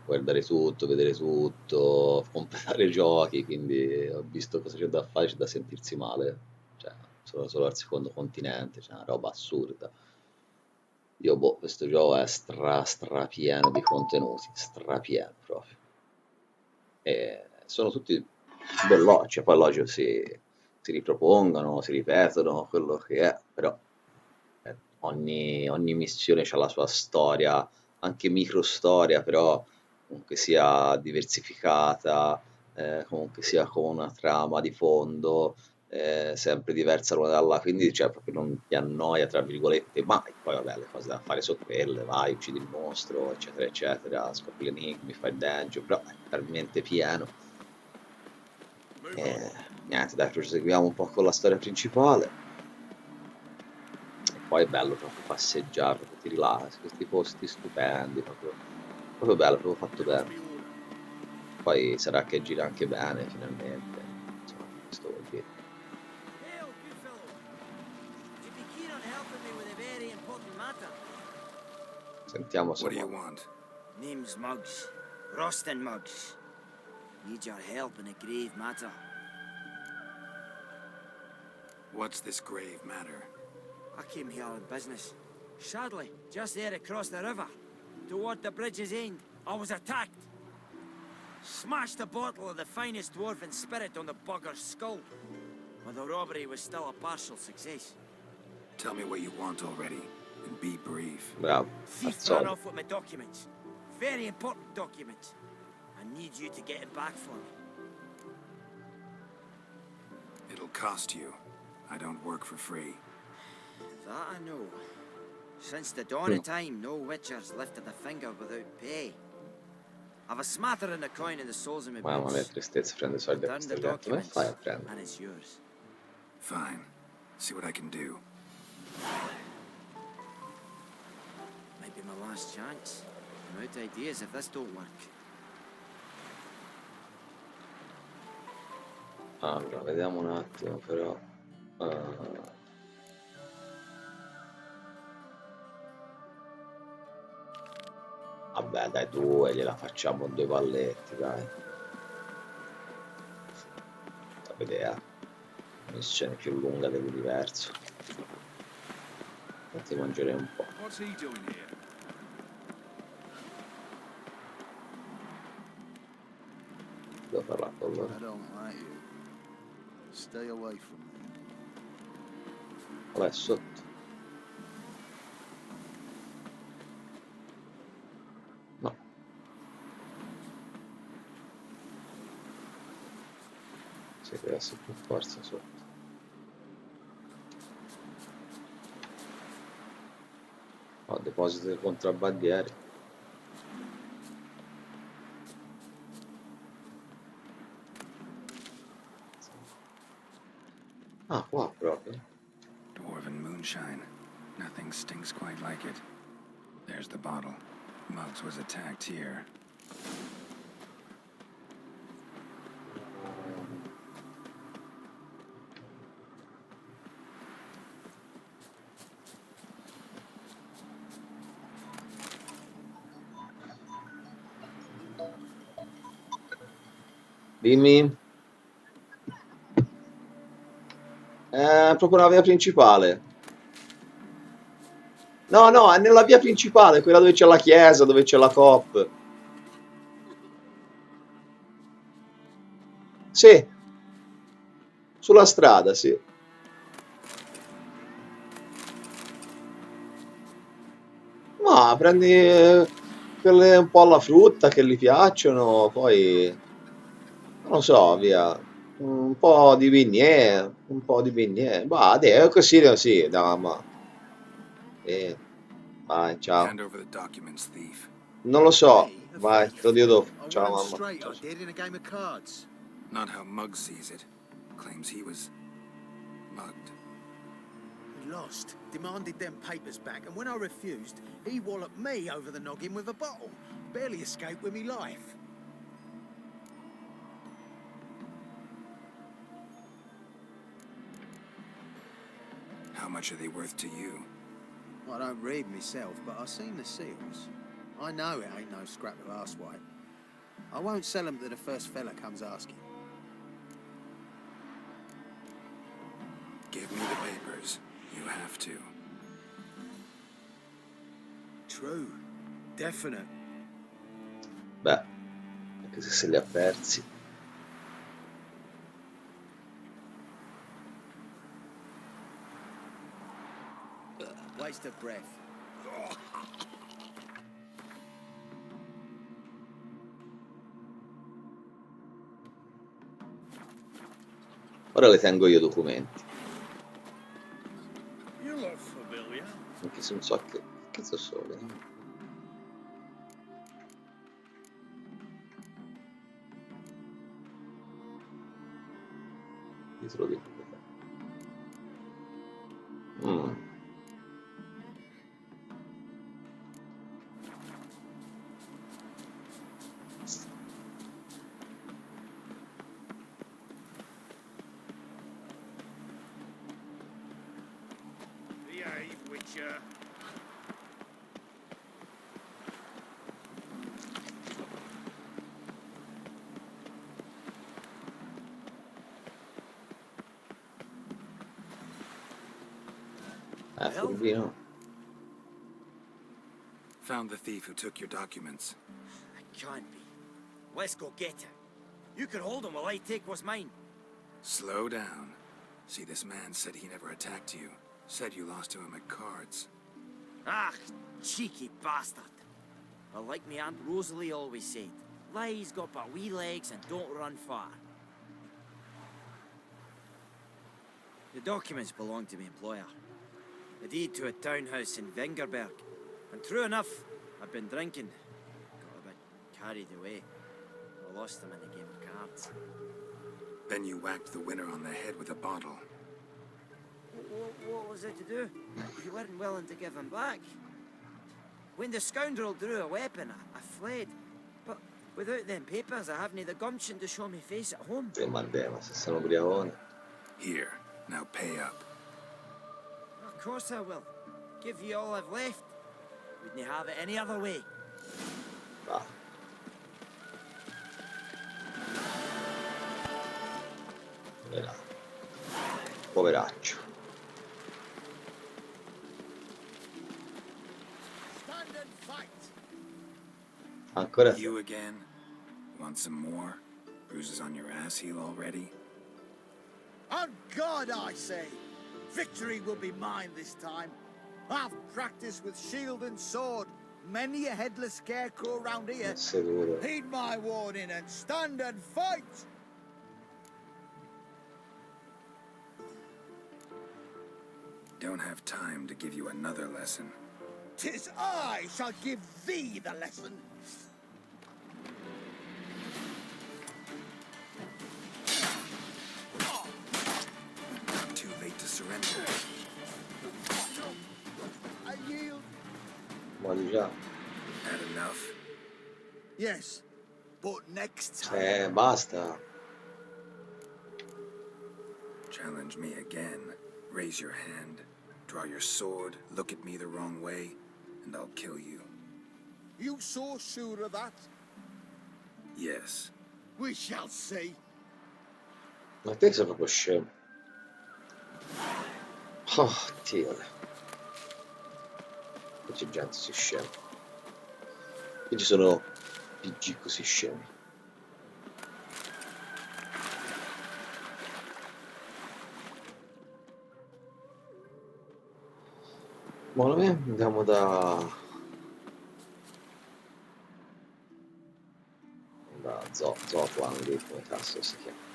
guardare tutto, vedere tutto, completare giochi, quindi ho visto cosa c'è da fare, c'è da sentirsi male, cioè solo al secondo continente, c'è una roba assurda. Io, boh, questo gioco è strapieno di contenuti, strapieno proprio. E sono tutti veloci, poi logico si ripropongono, si ripetono quello che è, però ogni missione ha la sua storia, anche microstoria, però comunque sia diversificata, comunque sia con una trama di fondo, sempre diversa l'una dall'altra, quindi cioè, proprio non ti annoia, tra virgolette, mai. Poi vabbè, le cose da fare sono quelle, vai, uccidi il mostro, eccetera, eccetera, scopri gli enigmi, fai il dungeon, però è talmente pieno. E niente, dai, proseguiamo un po' con la storia principale. E poi è bello proprio passeggiare, proprio ti rilassi, questi posti stupendi, proprio bello, proprio fatto bene. Poi sarà che gira anche bene, finalmente. Insomma, questo vuol dire. Hail, good fellow. Would you be keen on helping me with a very important matter? Sentiamo What do insomma. you want? Name's Muggs. Rostin Muggs. Need your help in a grave matter. What's this grave matter? I came here on business. Sadly, just there across the river, toward the bridge's end, I was attacked. Smashed a bottle of the finest dwarven spirit on the bugger's skull. But the robbery was still a partial success. Tell me what you want already, and be brief. Bravo, al Thief ran solito. off with my documents. Very important documents. I need you to get it back for me. It'll cost you. I don't work for free. That I know. Since the dawn of time, no witcher's lifted a finger without pay. I've a smattering of coin in the soles of my Mamma mia, boots. tristezza, prende soldi a Return questa the gente. Come fai a documents, prendere? and it's yours. Fine. See what I can do. Might be my last chance. I'm out of ideas if this don't work. Allora, vediamo un attimo però. Vabbè, dai, due, gliela facciamo due palletti, dai. Da vedere. Missione più lunga dell'universo. Infatti mangerei un po'. What's he doing here? Devo parlare con loro. I don't like you. Stay away from me. Vabbè, sotto. No. Sì, deve essere per forza sotto. Oh, deposito dei contrabbandieri. Ah, qua proprio. Dwarven moonshine. Nothing stinks quite like it. There's the bottle. Muggs was attacked here. Dimmi. Proprio la via principale. No, no, è nella via principale, quella dove c'è la chiesa, dove c'è la Coop. Sì, sulla strada, sì. Ma prendi quelle un po' alla frutta che gli piacciono, poi non lo so, via. Un po' di bignè, un po' di bignè. Bah, è così, così, dai, ma. Vai, ciao. Hand over the documents, thief. Non lo so, Me? A vai, te lo thief? dico dopo. I Ciao, won 'em mamma. straight, Ciao, I ciao. did, in a game of cards. Not how Muggs sees it. Claims he was mugged. He lost, demanded them papers back, and when I refused, he walloped me over the noggin with a bottle. Barely escaped with me life. How much are they worth to you? I don't read myself, but I seen the seals. I know it ain't no scrap of arsewipe. I won't sell them to the first fella comes asking. Give me the papers. You have to. True. Definite. Beh, anche se li ha persi. Waste of breath. Ora le tengo io i documenti. You look familiar. Anche se non so che cazzo sono. Titolo di proprietà. Behave, Witcher. Furbino. Found the thief who took your documents. It can't be. Let's go get her. You can hold him while I take what's mine. Slow down. See, this man said he never attacked you. Said you lost to him at cards. Ah, cheeky bastard. Well, like me Aunt Rosalie always said, lies got but wee legs and don't run far. The documents belong to my employer. The deed to a townhouse in Vengerberg. And true enough, I've been drinking. Got a bit carried away. I lost them in the game of cards. Then you whacked the winner on the head with a bottle. What was it to do? You weren't willing to give him back. When the scoundrel drew a weapon, I fled. But without them papers, I haven't the gumption to show me face at home. Mandema, se sono ubriacone. Here, now pay up. Of course I will. Give you all I've left. Wouldn't have it any other way. Va. Poveraccio. Stand and fight. Ancora? You again? Want some more? Bruises on your ass heel already? On God, I say, victory will be mine this time. I've practiced with shield and sword. Many a headless scarecrow round here. Sicuro. Heed my warning and stand and fight. Don't have time to give you another lesson. 'Tis I shall give thee the lesson. Not too late to surrender. I yield. Muori già. Had enough? Yes, but next time. Basta. Challenge me again. Raise your hand. Draw your sword. Look at me the wrong way, and I'll kill you. You so sure of that? Yes. We shall see. Ma te sei proprio scemo. Oh, Dio. Qui c'è gente si scema. Qui ci sono PG così scemi. Buono, andiamo da Zotwang, come cazzo si chiama.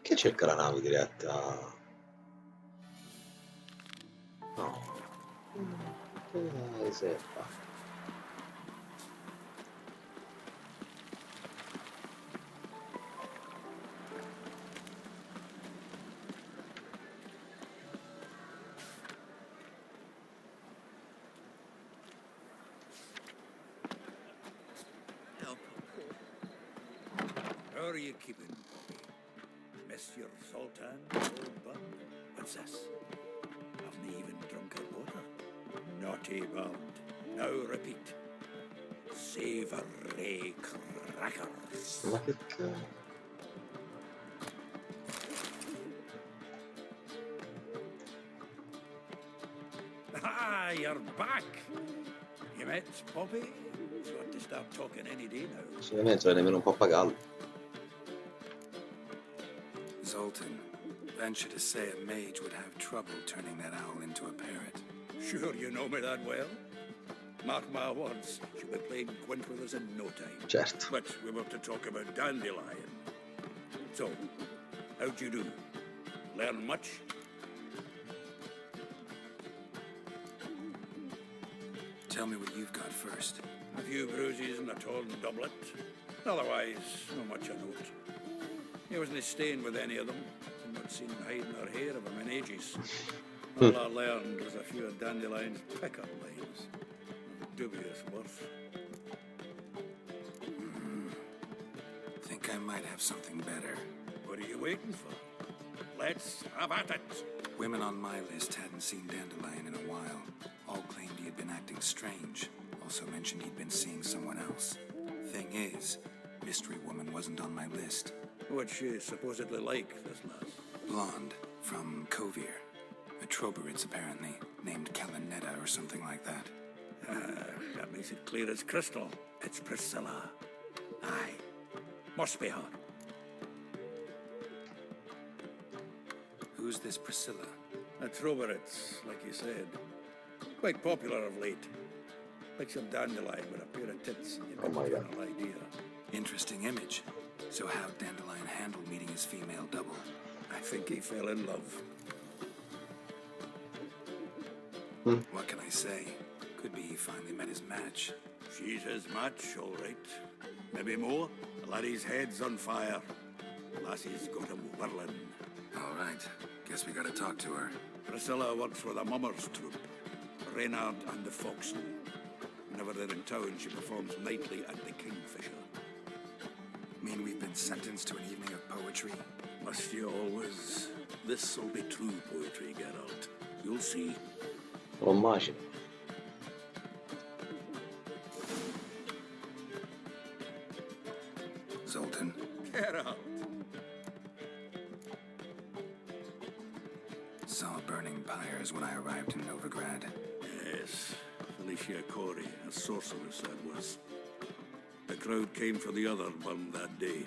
Che cerca la nave diretta? No. Riserva. How are you keeping, Bobby? Miss your Sultan, old bud? What's this? Haven't even drunk her water. Naughty bud. Now repeat. Savory crackers. Ma che cazzo? Ah, you're back. You met Bobby? He's got to start talking any day now. Assolutamente, non è nemmeno un po' pagallo. Zoltan, venture to say a mage would have trouble turning that owl into a parrot. Sure you know me that well? Mark my words, she'll be playing Gwent with us in no time. Certo. But we were to talk about Dandelion. So, how'd you do? Learn much? Tell me what you've got first. A few bruises and a torn doublet. Otherwise, not much of note. He wasn't staying with any of them. I'd not seen hiding or hair of him in ages. All I learned was a few of Dandelion's pickup lines. Of dubious worth. Think I might have something better. What are you waiting for? Let's have at it. Women on my list hadn't seen Dandelion in a while. All claimed he had been acting strange. Also mentioned he'd been seeing someone else. Thing is, Mystery Woman wasn't on my list. What's she supposedly like, this lass? Blonde, from Kovir. A Troberits, apparently, named Kalanetta or something like that. That makes it clear as crystal. It's Priscilla. Aye. Must be her. Who's this Priscilla? A Troberits, like you said. Quite popular of late. Picture Dandelion with a pair of tits. You Oh get my the God. general idea. Interesting image. So how'd Dandelion handle meeting his female double? I think he fell in love. What can I say? Could be he finally met his match. She's his match, all right. Maybe more. The laddie's head's on fire. Lassie's got him whirling. All right. Guess we gotta talk to her. Priscilla works with a mummers troupe. Reynard and the Foxen. Whenever they're in town, she performs nightly at the Kingfisher. Mean we've been sentenced to an evening of poetry? Must you always? This'll be true poetry, Geralt. You'll see. Lo immagino. Zoltan, Geralt. saw burning pyres when I arrived in Novigrad. Yes, Felicia Corey, a sorceress that was. The crowd came for the other one that day.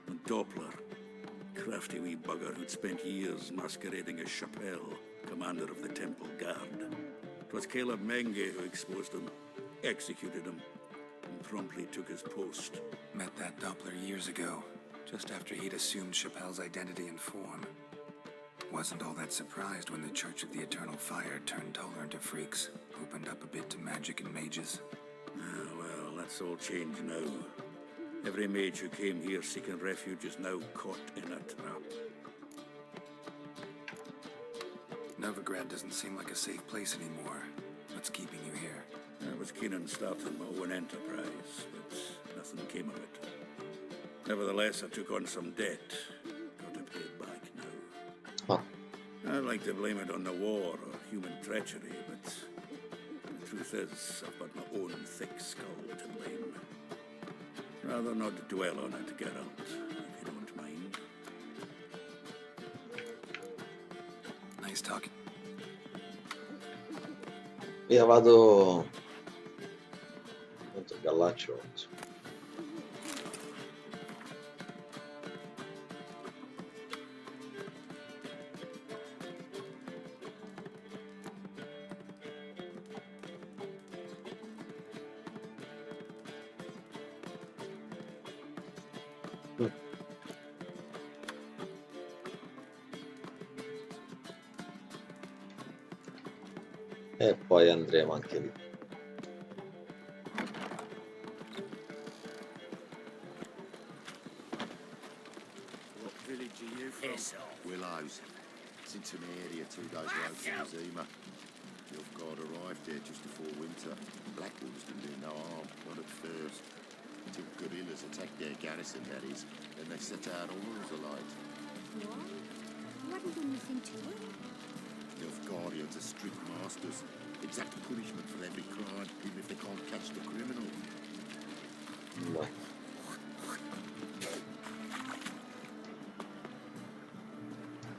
And Doppler, crafty wee bugger who'd spent years masquerading as Chappelle, commander of the Temple Guard. It was Caleb Menge who exposed him, executed him, and promptly took his post. Met that Doppler years ago, just after he'd assumed Chappelle's identity and form. Wasn't all that surprised when the Church of the Eternal Fire turned tolerant of freaks, opened up a bit to magic and mages. Well, that's all changed now. Every mage who came here seeking refuge is now caught in a trap. Novigrad doesn't seem like a safe place anymore. What's keeping you here? I was keen on starting my own enterprise, but nothing came of it. Nevertheless, I took on some debt. Got to pay it back now. Ah, I'd like to blame it on the war or human treachery, but the truth is, I've got my own thick skull to blame. Rather not dwell on it, Geralt, if you don't mind. Nice talking. io vado. Tanto il Gallaccio. E poi andremo anche lì. What village are you from? Willows. It's into an area 2 days away from Zima. Your guard arrived here just before winter. Blackwood's been doing no harm, not at first. Until guerrillas attacked their garrison, that is, and they set our orders alight. What? You hadn't done anything to it? The guardians are strict masters. Exact punishment for every crime, even if they can't catch the criminal. No.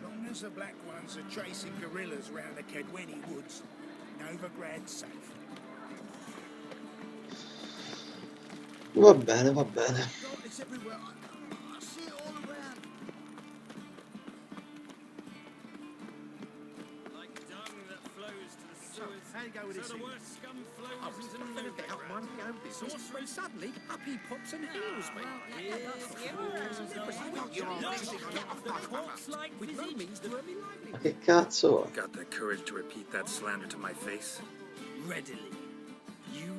Long as the Black Ones are chasing guerrillas round the Kedweni woods, Novigrad's safe. Va bene, va bene. God, it's everywhere. I see it all around. Like dung that flows to the sewers. How you go with So this the thing? worst scum flows I was into going to get up mind my own business, when suddenly up he pops and heals me. With no means to hurt me lightly. Ma che cazzo? Got the courage to repeat that slander to my face? Readily. You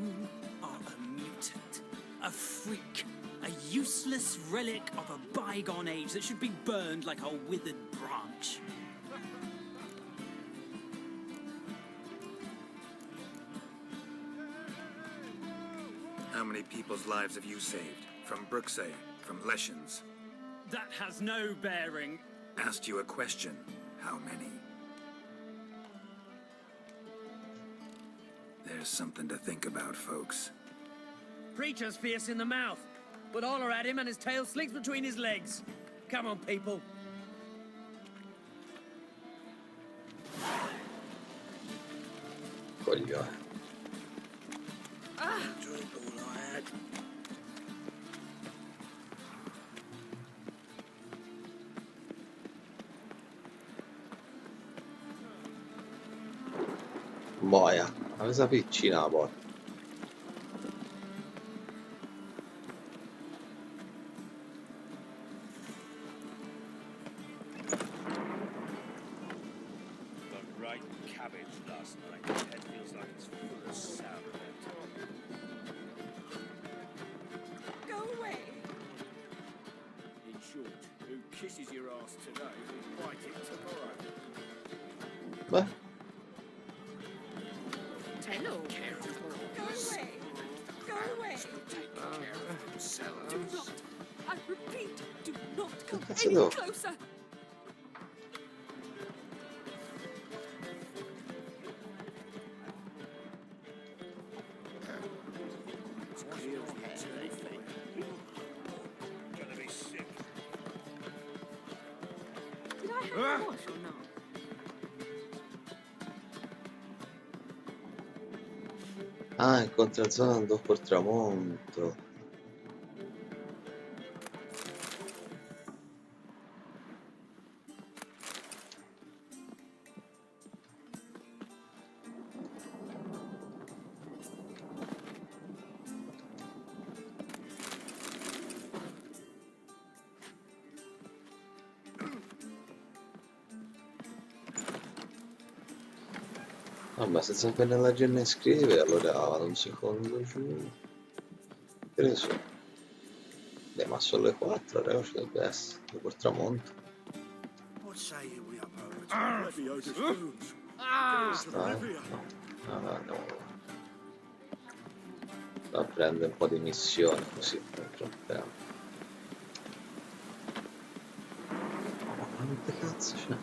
are a mutant, a freak, a useless relic of a bygone age that should be burned like a withered branch. How many people's lives have you saved? From Brooksay, from Leshens? That has no bearing. Asked you a question. How many? There's something to think about, folks. Preacher's fierce in the mouth, but holler at him and his tail slinks between his legs. Come on, people. Coglione. Drink all I had. Boia, ma questa piccina la porta. The right cabbage last night. My head feels like it's full of sauerkraut. Go away. In short, who kisses your ass today will bite it tomorrow. Beh, Hello. Go away. Go away. Do not. I repeat, do not come cazzo any devo? closer. Gonna be sick. Did I have a wash or not? Ah, incontra zona dopo il tramonto. Vabbè, senza pennella ne scrive, allora vado un secondo giù. Che ne so. Beh, ma sono le 4, raga, ci dovrebbe essere, dopo il tramonto. What say you we up over to Levio's spoons? Sta, no. Ah, andiamo là. Da prendere un po' di missioni così, per tempo. Ma quante cazzo c'è?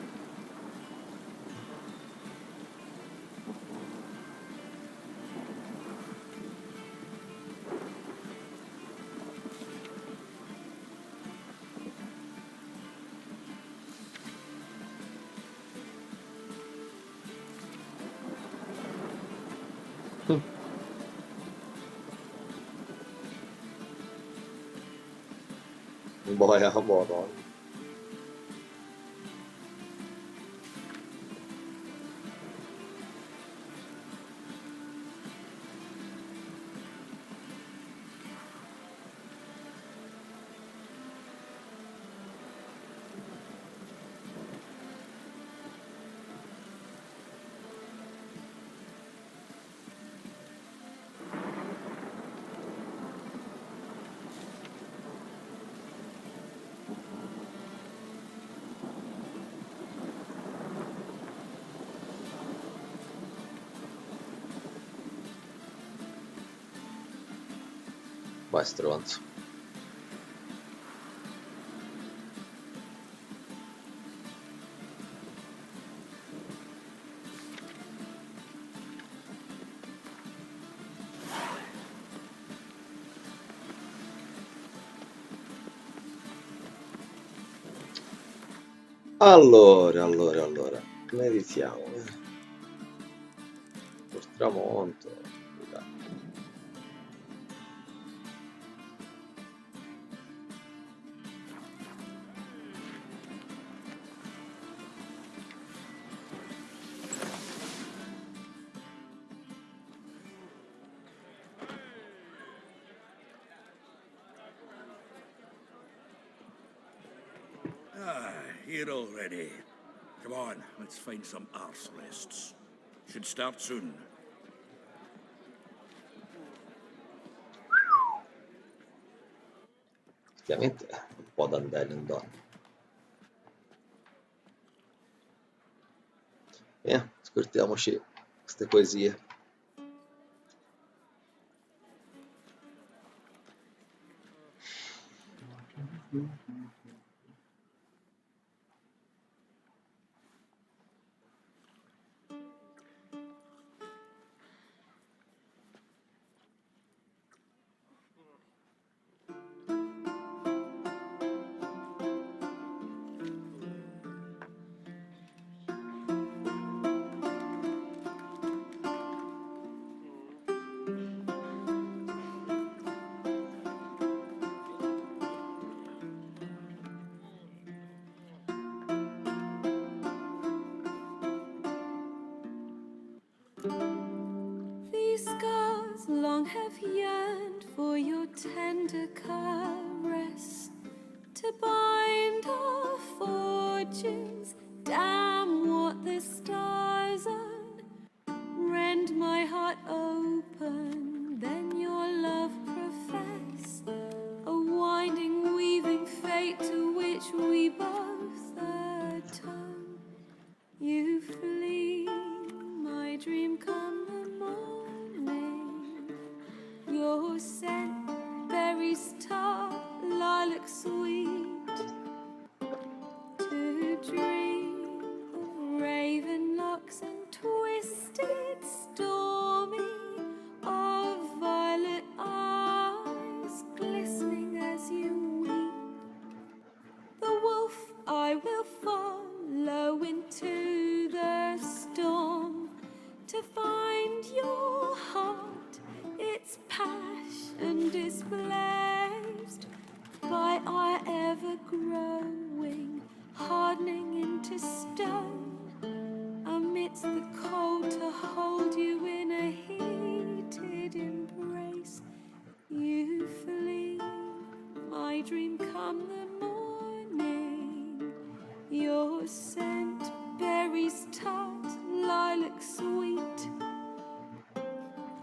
Boia, buono. Vai stronzo. Allora. Meditiamo. Sul tramonto. Ah, here already. Come on, let's find some arse rests. Should start soon. Effettivamente un po' d'andare in donna. Ascoltiamoci queste poesie. These scars long have yearned for your tender caress, to bind our fortunes. Damn what the stars own. Rend my heart open, then your love profess, a winding, weaving fate to which we both atone. You flee, my dream come the morning. Your scent, berries tart, lilac sweet. To dream of raven locks and twisted, stormy, of violet eyes glistening as you weep. The wolf I will follow into the storm, to find your heart, its passion displaced by our ever-growing, hardening into stone, amidst the cold to hold you in a heated embrace. You flee, my dream come the morning. Your scent, berries tart, lilac sweet.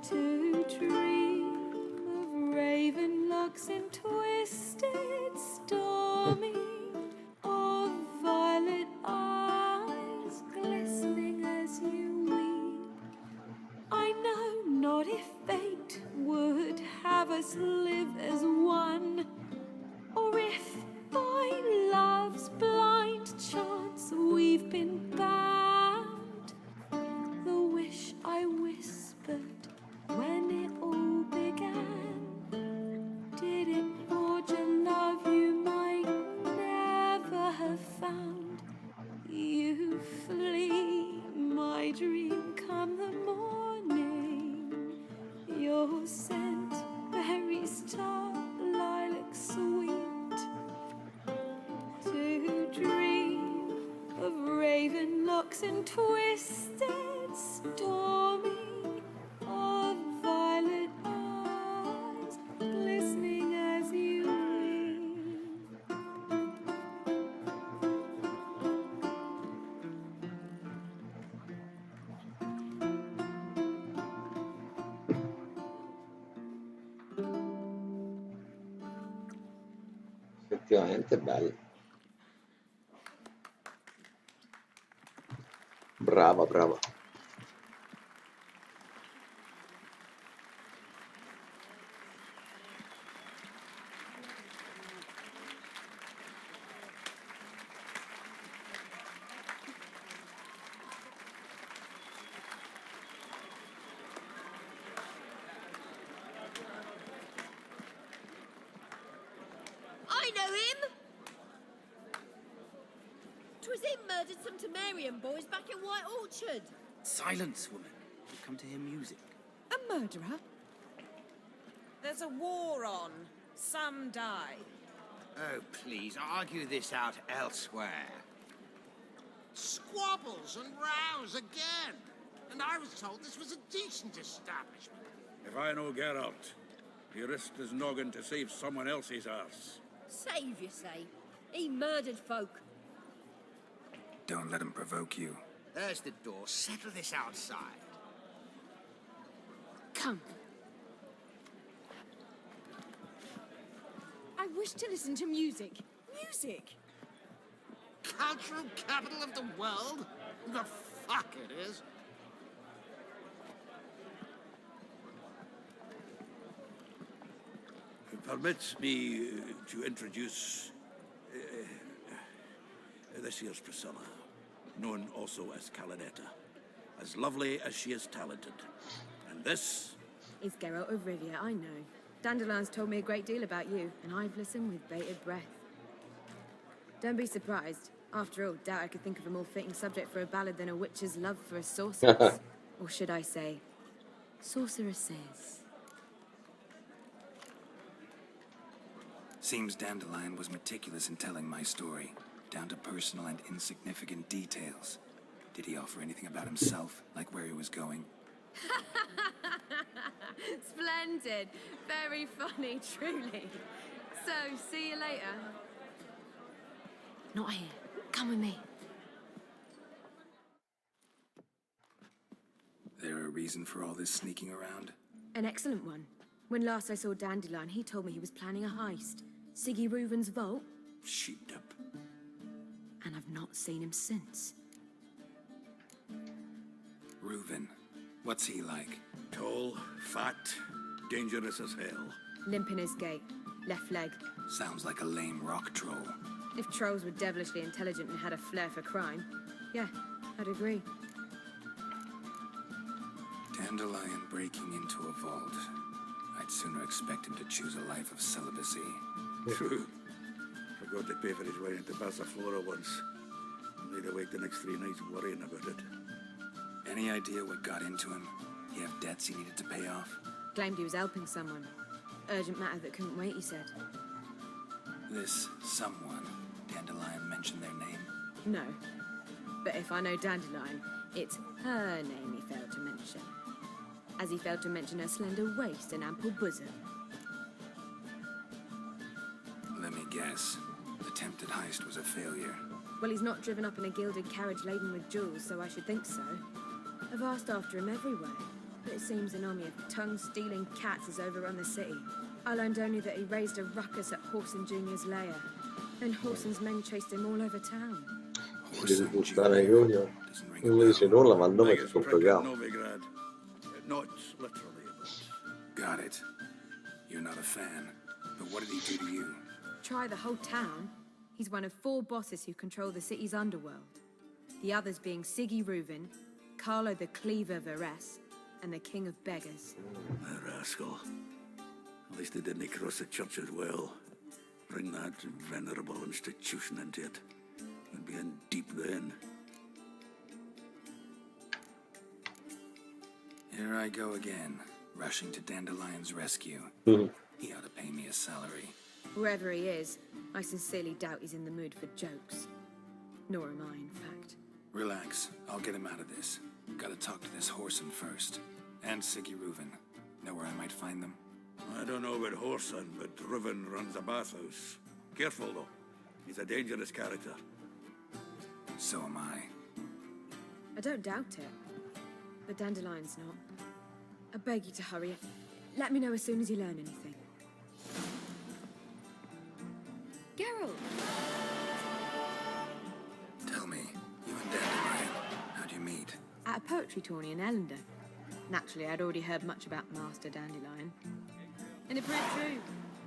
To dream of raven locks and twisted, stormy, of violet eyes glistening as you weep. I know not if fate would have us live as one, or if by love's blind chance we've been bound. The wish I whispered when it all began, did it forge a love you might never have found? You flee, my dream come the morning. Your scent, berries tart, lilac sweet. To dream of raven locks and twisted, stormy, of violet eyes glistening as you weep. Effettivamente bello. Brava. I know him! 'Twas was him murdered some Temerian boys back in White Orchard. Silence, woman. We've come to hear music. A murderer? There's a war on. Some die. Oh, please, argue this out elsewhere. Squabbles and rows again. And I was told this was a decent establishment. If I know Geralt, he risked his noggin to save someone else's arse. Save, you say? He murdered folk. Don't let him provoke you. There's the door. Settle this outside. Come. I wish to listen to music. Music! Cultural capital of the world? The fuck it is. Permits me to introduce this here's Priscilla, known also as Calinetta, as lovely as she is talented. And this It's Geralt of Rivia, I know. Dandelion's told me a great deal about you, and I've listened with bated breath. Don't be surprised. After all, doubt I could think of a more fitting subject for a ballad than a witch's love for a sorceress. Or should I say, sorceresses. Seems Dandelion was meticulous in telling my story, down to personal and insignificant details. Did he offer anything about himself, like where he was going? Splendid. Very funny, truly. So, see you later. Not here. Come with me. There a reason for all this sneaking around? An excellent one. When last I saw Dandelion, he told me he was planning a heist. Siggy Reuven's vault. Sheeped up. And I've not seen him since. Reuven. What's he like? tall, fat, dangerous as hell. Limp in his gait. Left leg. Sounds like a lame rock troll. If trolls were devilishly intelligent and had a flair for crime, yeah, I'd agree. Dandelion breaking into a vault. I'd sooner expect him to choose a life of celibacy. True. Forgot to pay for his way into Passaflora once. Laid awake the next 3 nights worrying about it. Any idea what got into him? He have debts he needed to pay off? Claimed he was helping someone. Urgent matter that couldn't wait, he said. This someone, Dandelion mentioned their name? No. But if I know Dandelion, it's her name he failed to mention. As he failed to mention her slender waist and ample bosom. Let me guess. The attempted heist was a failure. Well, he's not driven up in a gilded carriage laden with jewels, so I should think so. I've asked after him everywhere, but it seems an army of tongue-stealing cats has overrun the city. I learned only that he raised a ruckus at Horson Jr.'s lair. Then Horson's men chased him all over town. Devi buttare Junior. Non mi dice nulla, ma il nome è tutto un programma. Novigrad. Not literally, but... Got it. You're not a fan. But what did he do to you? Try the whole town. He's one of 4 bosses who control the city's underworld. The others being Siggy Reuven, Carlo the Cleaver Varese, and the King of Beggars. A rascal. At least they didn't cross the church as well. Bring that venerable institution into it. We'd be in deep then. Here I go again, rushing to Dandelion's rescue. He ought to pay me a salary. Wherever he is, I sincerely doubt he's in the mood for jokes. Nor am I, in fact. Relax, I'll get him out of this. Gotta talk to this Horson first. And Siggy Reuven. Know where I might find them? I don't know about Horson, but Reuven runs a bathhouse. Careful, though. He's a dangerous character. So am I. I don't doubt it. But Dandelion's not. I beg you to hurry. Let me know as soon as you learn anything. Geralt! Tell me, you and Dandelion, how'd you meet? At a poetry tourney in Ellender. Naturally, I'd already heard much about Master Dandelion. And it proved true.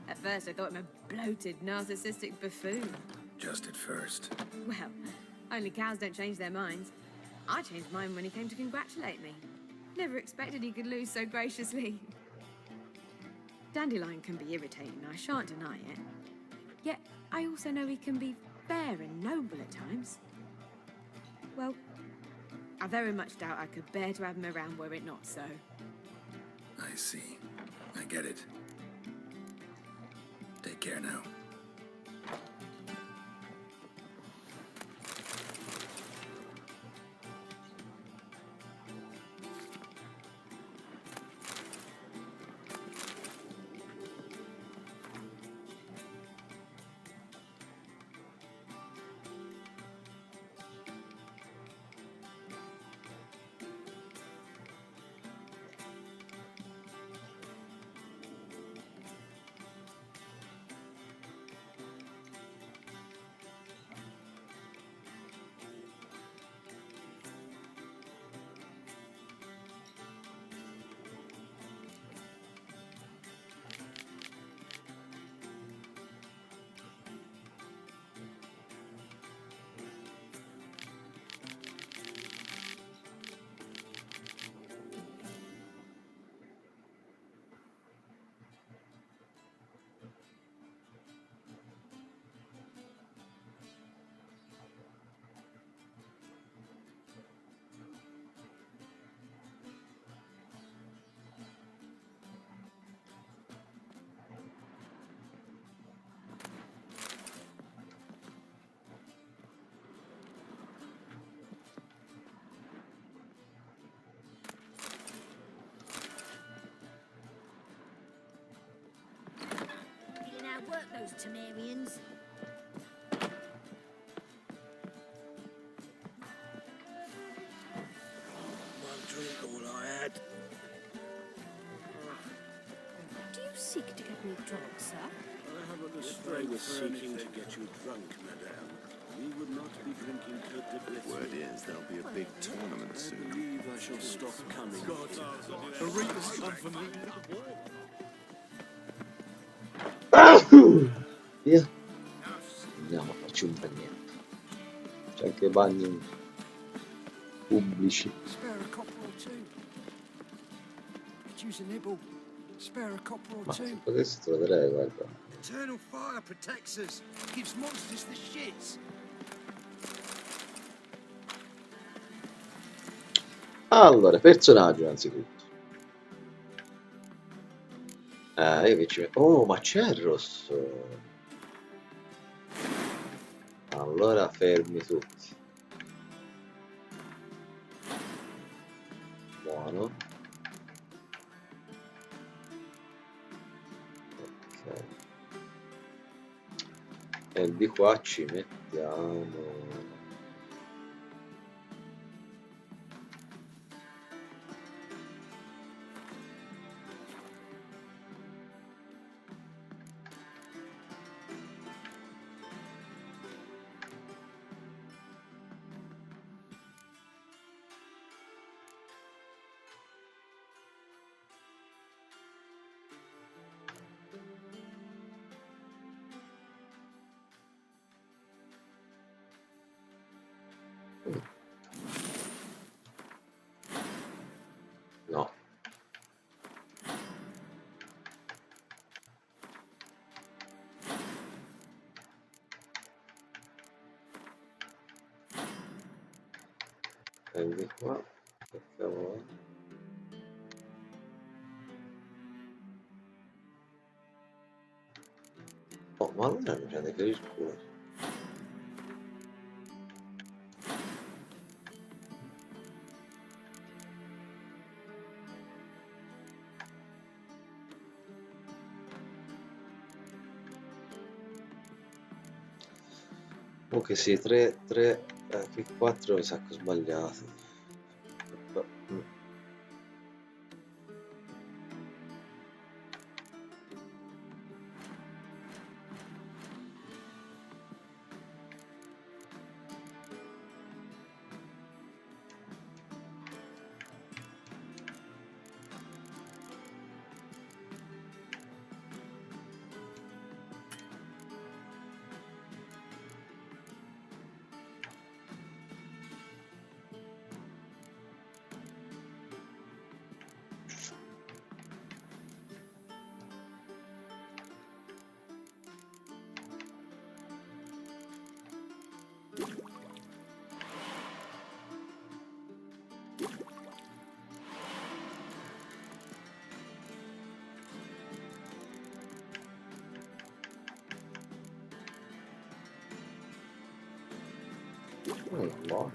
At first, I thought him a bloated, narcissistic buffoon. Just at first. Well, only cows don't change their minds. I changed mine when he came to congratulate me. Never expected he could lose so graciously. Dandelion can be irritating, I shan't deny it. Yet, I also know he can be fair and noble at times. Well, I very much doubt I could bear to have him around were it not so. I see. I get it. Take care now. You know, work those Temerians. One drink all I had. Do you seek to get me drunk, sir? I haven't a stray was seeking to get you drunk, madame. We would not be drinking Cote de Blesse. Word is there'll be a big tournament I soon. believe I shall stop coming. The Reapers come for me. Via. Andiamo, faccio un bagnetto. C'è anche bagni pubblici. Spare a copper or two. Could use a nibble. Spare a copper or Ma se two. potessi te lo darei, guarda. Eternal fire protects us. Gives monsters the shits. Allora, personaggio innanzitutto. Io che ci metto... Oh, ma c'è il rosso. Allora fermi tutti. Buono. Ok. E di qua ci mettiamo... No. E di qua, che cavolo è? Oh, ma allora non c'è che riscuotere. Ok, sì, 3, qui 4 mi sa che ho sbagliato. Mm. No.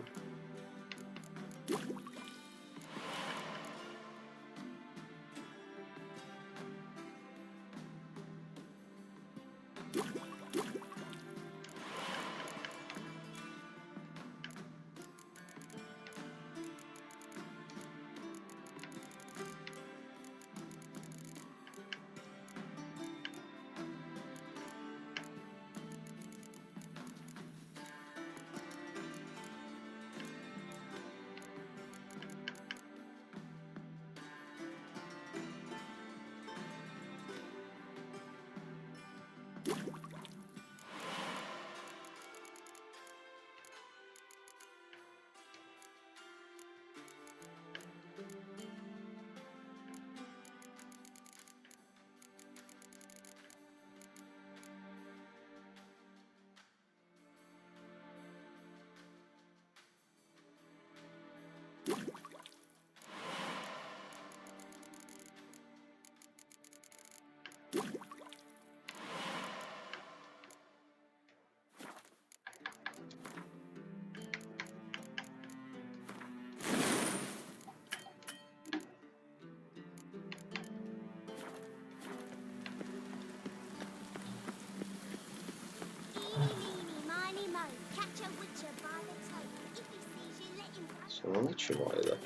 Secondo me ci muore, dai.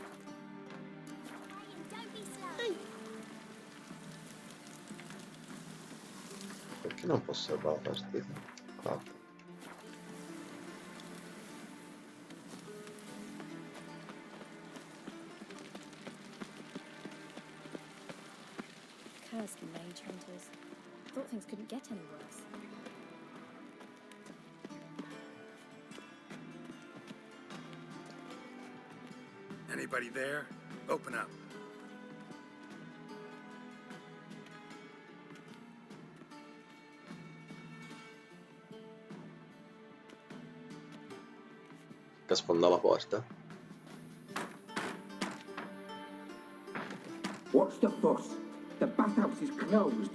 Perché non posso salvare la partita? Ah. Cursed mage hunters. Thought things couldn't get any worse. Anybody there? Open up. Che sfonda la porta. What's the fuss? The bathhouse is closed.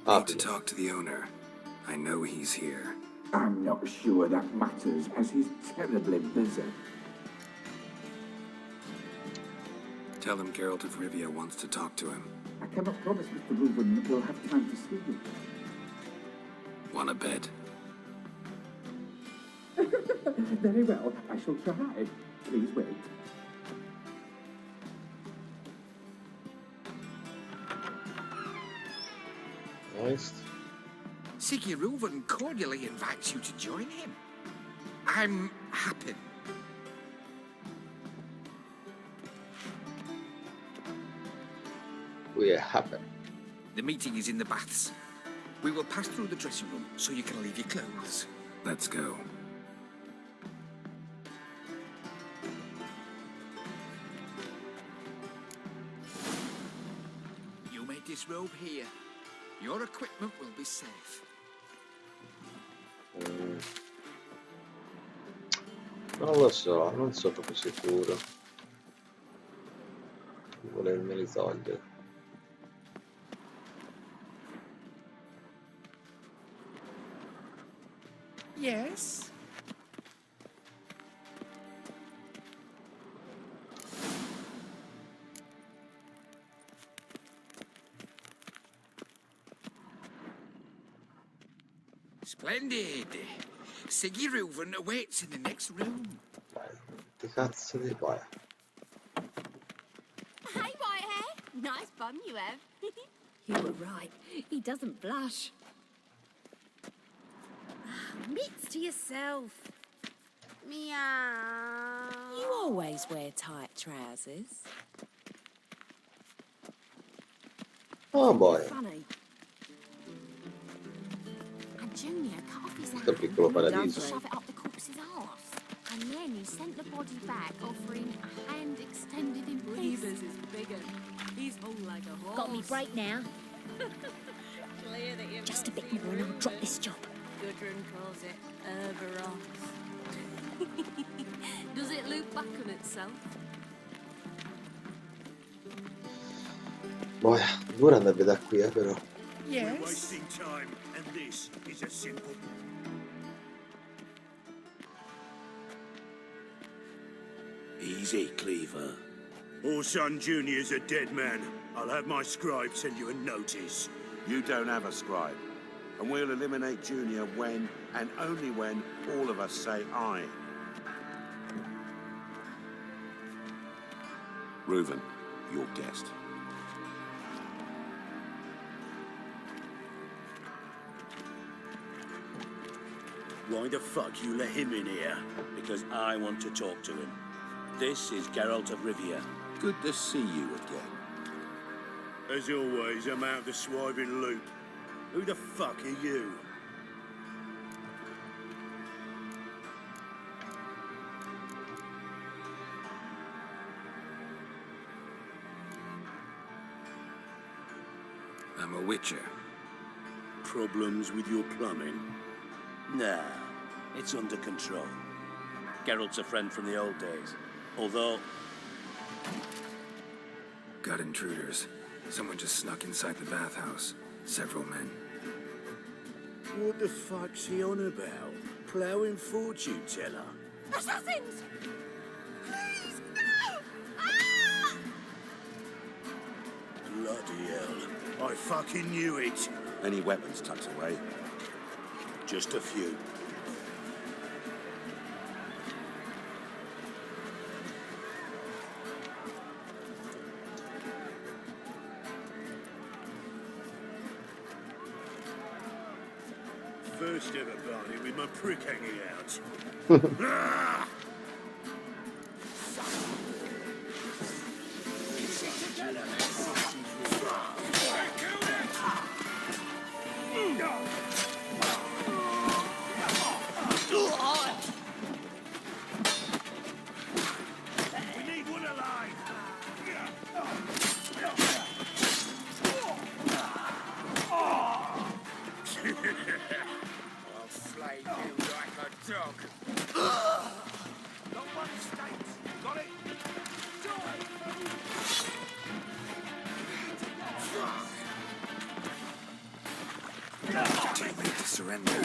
Need to talk to the owner. I know he's here. I'm not sure that matters, as he's terribly busy. Tell him Geralt of Rivia wants to talk to him. I cannot promise Mr. Reuben will have time to see you. Want a bed? Very well, I shall try. Please wait. Nice. Siggy Reuven cordially invites you to join him. I'm happy. We're happy. The meeting is in the baths. We will pass through the dressing room so you can leave your clothes. Let's go. You may disrobe here. Your equipment will be safe. Non lo so, non sono proprio sicuro di volermeli togliere. Yes? Splendid. Siggy Reuven awaits in the next room. Che cazzo di qua? Hey, white hair. Nice bum you have. You were right. He doesn't blush. Mitts to yourself. Meow. You always wear tight trousers. Oh boy. Funny. And Junior cut off his Questo piccolo paradiso. shove it up the corpse's arse. And then he sent the body back, offering a hand extended in peace. Reeves is bigger. He's hung like a horse. Got me break now. Clear that you've Just a not bit seen more and I'll drop Reuven. this job. Gudrun calls it Herberos. Does it loop back on itself? Boh, dura andare da qui, però. We're wasting time, and this is a simple. Easy, Cleaver. Orson Jr.'s a dead man. I'll have my scribe send you a notice. You don't have a scribe. And we'll eliminate Junior when, and only when, all of us say aye. Reuven, your guest. Why the fuck you let him in here? Because I want to talk to him. This is Geralt of Rivia. Good to see you again. As always, I'm out of the swiving loop. Who the fuck are you? I'm a witcher. Problems with your plumbing? Nah, it's under control. Geralt's a friend from the old days. Although... Got intruders. Someone just snuck inside the bathhouse. Several men. What the fuck's he on about? Ploughing fortune teller? Assassins! Please, no! Ah! Bloody hell. I fucking knew it. Any weapons tucked away? Just a few. First ever party with my prick hanging out. Ah! We need one alive. I'll slay you like a dog. Not one states. Got it? Too late to surrender.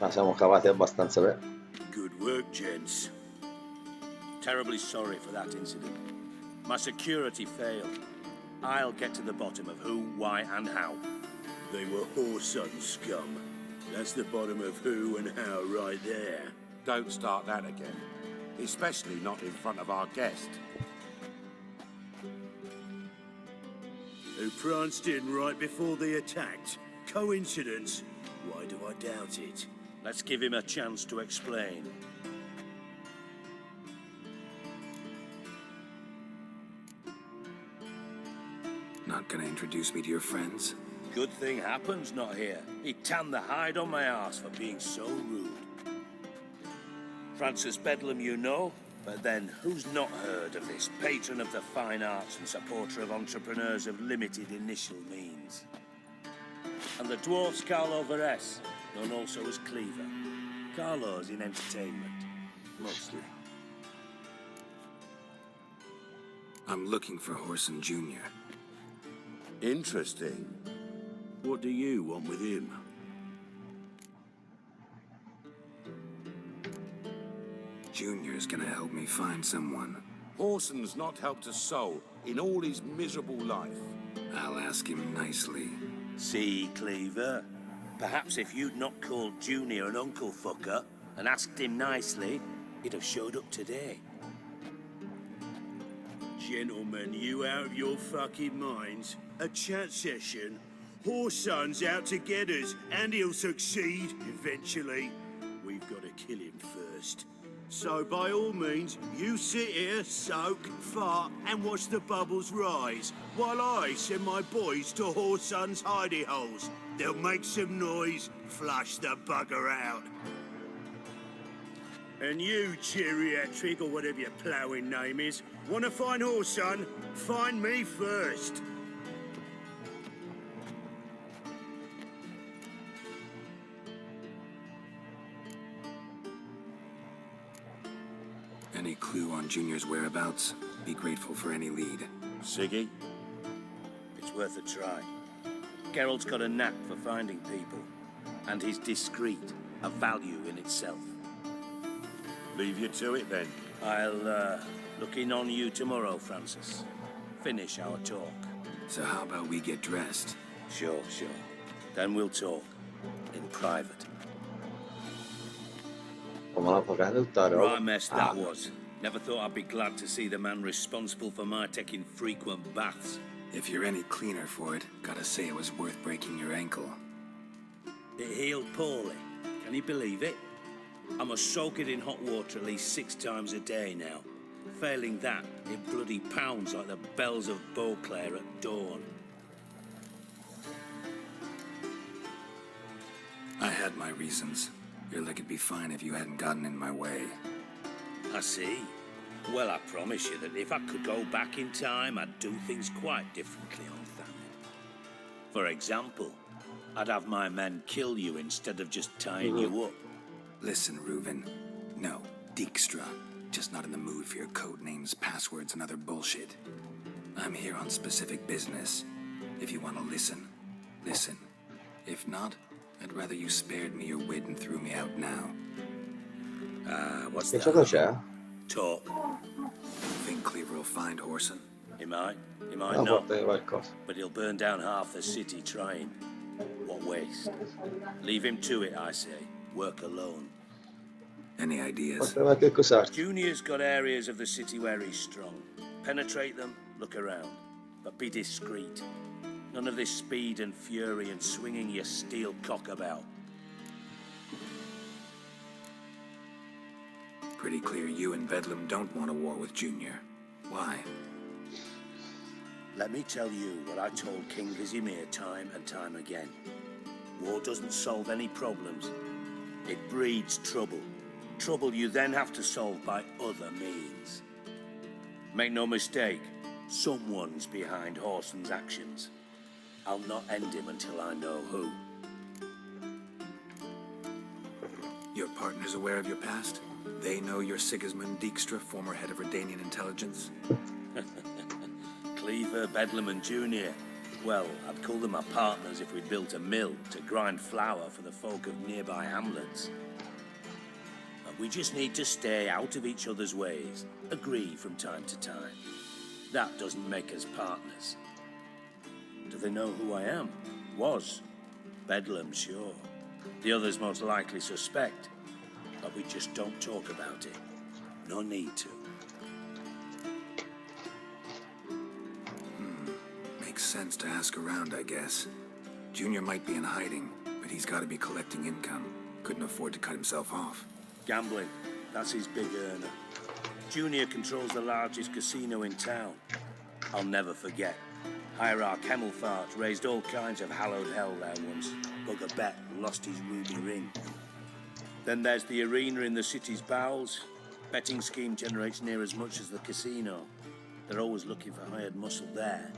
Ma siamo cavati abbastanza bene. Good work, gents. Terribly sorry for that incident. My security failed. I'll get to the bottom of who, why, and how. They were whoreson scum. That's the bottom of who and how right there. Don't start that again. Especially not in front of our guest. Who pranced in right before they attacked. Coincidence? Why do I doubt it? Let's give him a chance to explain. Not gonna introduce me to your friends? Good thing Happen's not here. He tanned the hide on my arse for being so rude. Francis Bedlam you know, but then who's not heard of this patron of the fine arts and supporter of entrepreneurs of limited initial means? And the dwarf's Carlo Veres, known also as Cleaver. Carlo's in entertainment, mostly. I'm looking for Horson Jr. Interesting. What do you want with him? Junior's gonna help me find someone. Horson's not helped a soul in all his miserable life. I'll ask him nicely. See, Cleaver? Perhaps if you'd not called Junior an uncle fucker and asked him nicely, he'd have showed up today. Gentlemen, you out of your fucking minds? A chat session? Horson's out to get us, and he'll succeed eventually. We've got to kill him first. So by all means, you sit here, soak, fart, and watch the bubbles rise, while I send my boys to Horson's hidey holes. They'll make some noise, flush the bugger out. And you, geriatric, or whatever your ploughing name is, want to find Horson? Find me first. Any clue on Junior's whereabouts? Be grateful for any lead. Siggy? It's it's worth a try. Geralt's got a knack for finding people, and he's discreet, a value in itself. Leave you to it then. I'll look in on you tomorrow, Francis. Finish our talk. So how about we get dressed? Sure. Then we'll talk. In private. Come la potete tutta roba? Right mess that was. Never thought I'd be glad to see the man responsible for my taking frequent baths. If you're any cleaner for it, gotta say it was worth breaking your ankle. It healed poorly. Can you believe it? I must soak it in hot water at least 6 times a day now. Failing that, it bloody pounds like the bells of Beauclair at dawn. I had my reasons. Your leg would be fine if you hadn't gotten in my way. I see. Well, I promise you that if I could go back in time, I'd do things quite differently on Thanet. For example, I'd have my men kill you instead of just tying you up. Listen, Reuven. No, Dijkstra. Just not in the mood for your code names, passwords, and other bullshit. I'm here on specific business. If you want to listen, listen. If not, I'd rather you spared me your wit and threw me out now. What's Che that? gioco c'è? Talk. Think Cleaver will find Horson? He might Ah, not. forte qualcosa. But he'll burn down half the city trying. What waste. Leave him to it, I say. Work alone. Any ideas? Poteva che cos'altro. Junior's got areas of the city where he's strong. Penetrate them, look around. But be discreet. None of this speed and fury and swinging your steel cock about. Pretty clear you and Bedlam don't want a war with Junior. Why? Let me tell you what I told King Vizimir time and time again. War doesn't solve any problems. It breeds trouble. Trouble you then have to solve by other means. Make no mistake, someone's behind Horson's actions. I'll not end him until I know who. Your partner's aware of your past? They know you're Sigismund Dijkstra, former head of Redanian intelligence? Cleaver, Bedlam and Junior. Well, I'd call them my partners if we'd built a mill to grind flour for the folk of nearby hamlets. But we just need to stay out of each other's ways, agree from time to time. That doesn't make us partners. Do they know who I am? Was. Bedlam, sure. The others most likely suspect. But we just don't talk about it. No need to. Makes sense to ask around, I guess. Junior might be in hiding, but he's got to be collecting income. Couldn't afford to cut himself off. Gambling. That's his big earner. Junior controls the largest casino in town. I'll never forget. Hierarch Hemmelfart raised all kinds of hallowed hell there once. Bug a bet and lost his ruby ring. Then there's the arena in the city's bowels. Betting scheme generates near as much as the casino. They're always looking for hired muscle there.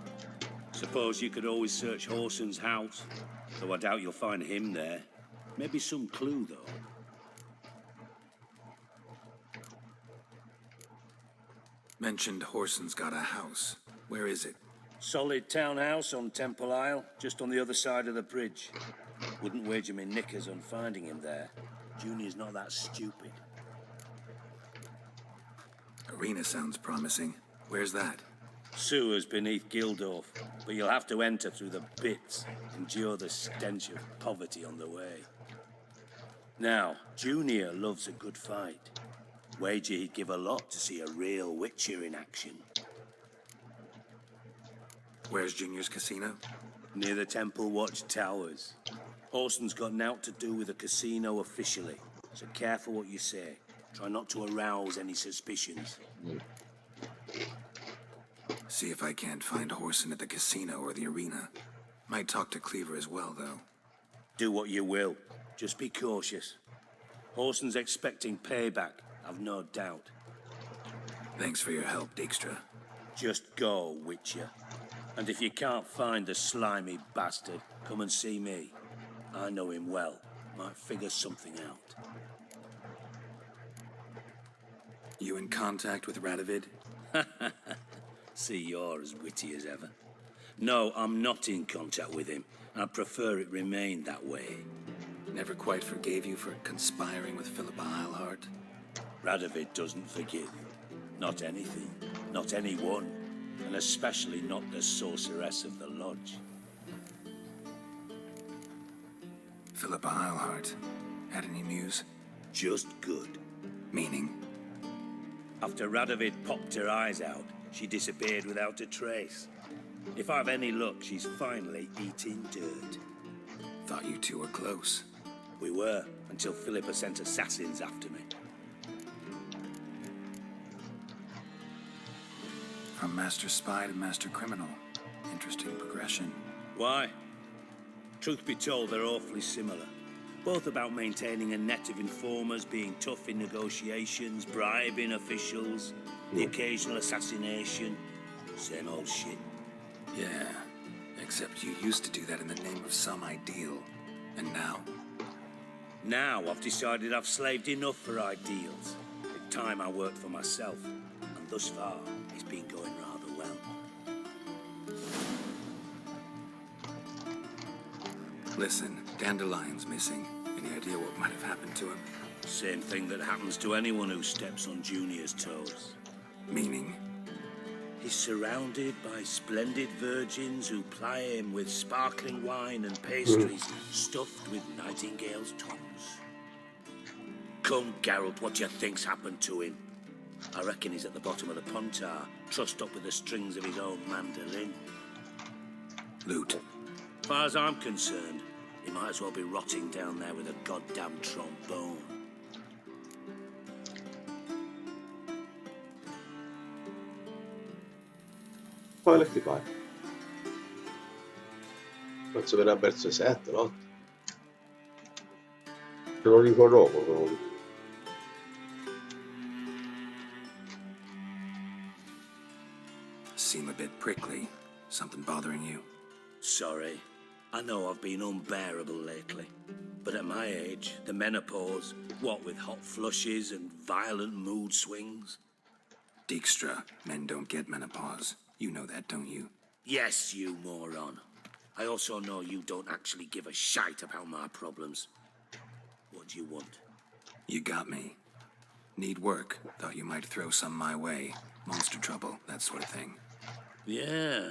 Suppose you could always search Horson's house, though I doubt you'll find him there. Maybe some clue, though. Mentioned Horson's got a house. Where is it? Solid townhouse on Temple Isle, just on the other side of the bridge. Wouldn't wager me knickers on finding him there. Junior's not that stupid. Arena sounds promising. Where's that? Sewers beneath Gildorf, but you'll have to enter through the bits, endure the stench of poverty on the way. Now, Junior loves a good fight. Wager he'd give a lot to see a real Witcher in action. Where's Junior's casino? Near the Temple Watch Towers. Horson's got naught to do with the casino officially, so careful what you say. Try not to arouse any suspicions. See if I can't find Horson at the casino or the arena. Might talk to Cleaver as well, though. Do what you will. Just be cautious. Horson's expecting payback, I've no doubt. Thanks for your help, Dijkstra. Just go, Witcher. And if you can't find the slimy bastard, come and see me. I know him well. Might figure something out. You in contact with Radovid? See, you're as witty as ever. No, I'm not in contact with him. I prefer it remained that way. Never quite forgave you for conspiring with Philippa Eilhart? Radovid doesn't forgive. Not anything. Not anyone. And especially not the sorceress of the lodge. Philippa Eilhart. Had any news? Just good. Meaning? After Radovid popped her eyes out, she disappeared without a trace. If I've any luck, she's finally eating dirt. Thought you two were close. We were, until Philippa sent assassins after me. From master spy to master criminal. Interesting progression. Why? Truth be told, they're awfully similar. Both about maintaining a net of informers, being tough in negotiations, bribing officials, the occasional assassination. Same old shit. Yeah, except you used to do that in the name of some ideal. And now? Now I've decided I've slaved enough for ideals. It's time I worked for myself. And thus far, it's been going rather well. Listen, Dandelion's missing. Any idea what might have happened to him? Same thing that happens to anyone who steps on Junior's toes. Meaning? He's surrounded by splendid virgins who ply him with sparkling wine and pastries stuffed with nightingales' tongues. Come, Geralt, what do you think's happened to him? I reckon he's at the bottom of the Pontar, trussed up with the strings of his own mandolin. Loot. As far as I'm concerned, he might as well be rotting down there with a goddamn trombone. Quale ti pare? Penso verrà verso i 7, no? Te lo dico dopo, te lo dico. Seem a bit prickly. Something bothering you? Sorry. I know I've been unbearable lately. But at my age, the menopause, what with hot flushes and violent mood swings. Dijkstra, men don't get menopause. You know that, don't you? Yes, you moron. I also know you don't actually give a shite about my problems. What do you want? You got me. Need work. Thought you might throw some my way. Monster trouble, that sort of thing. Yeah.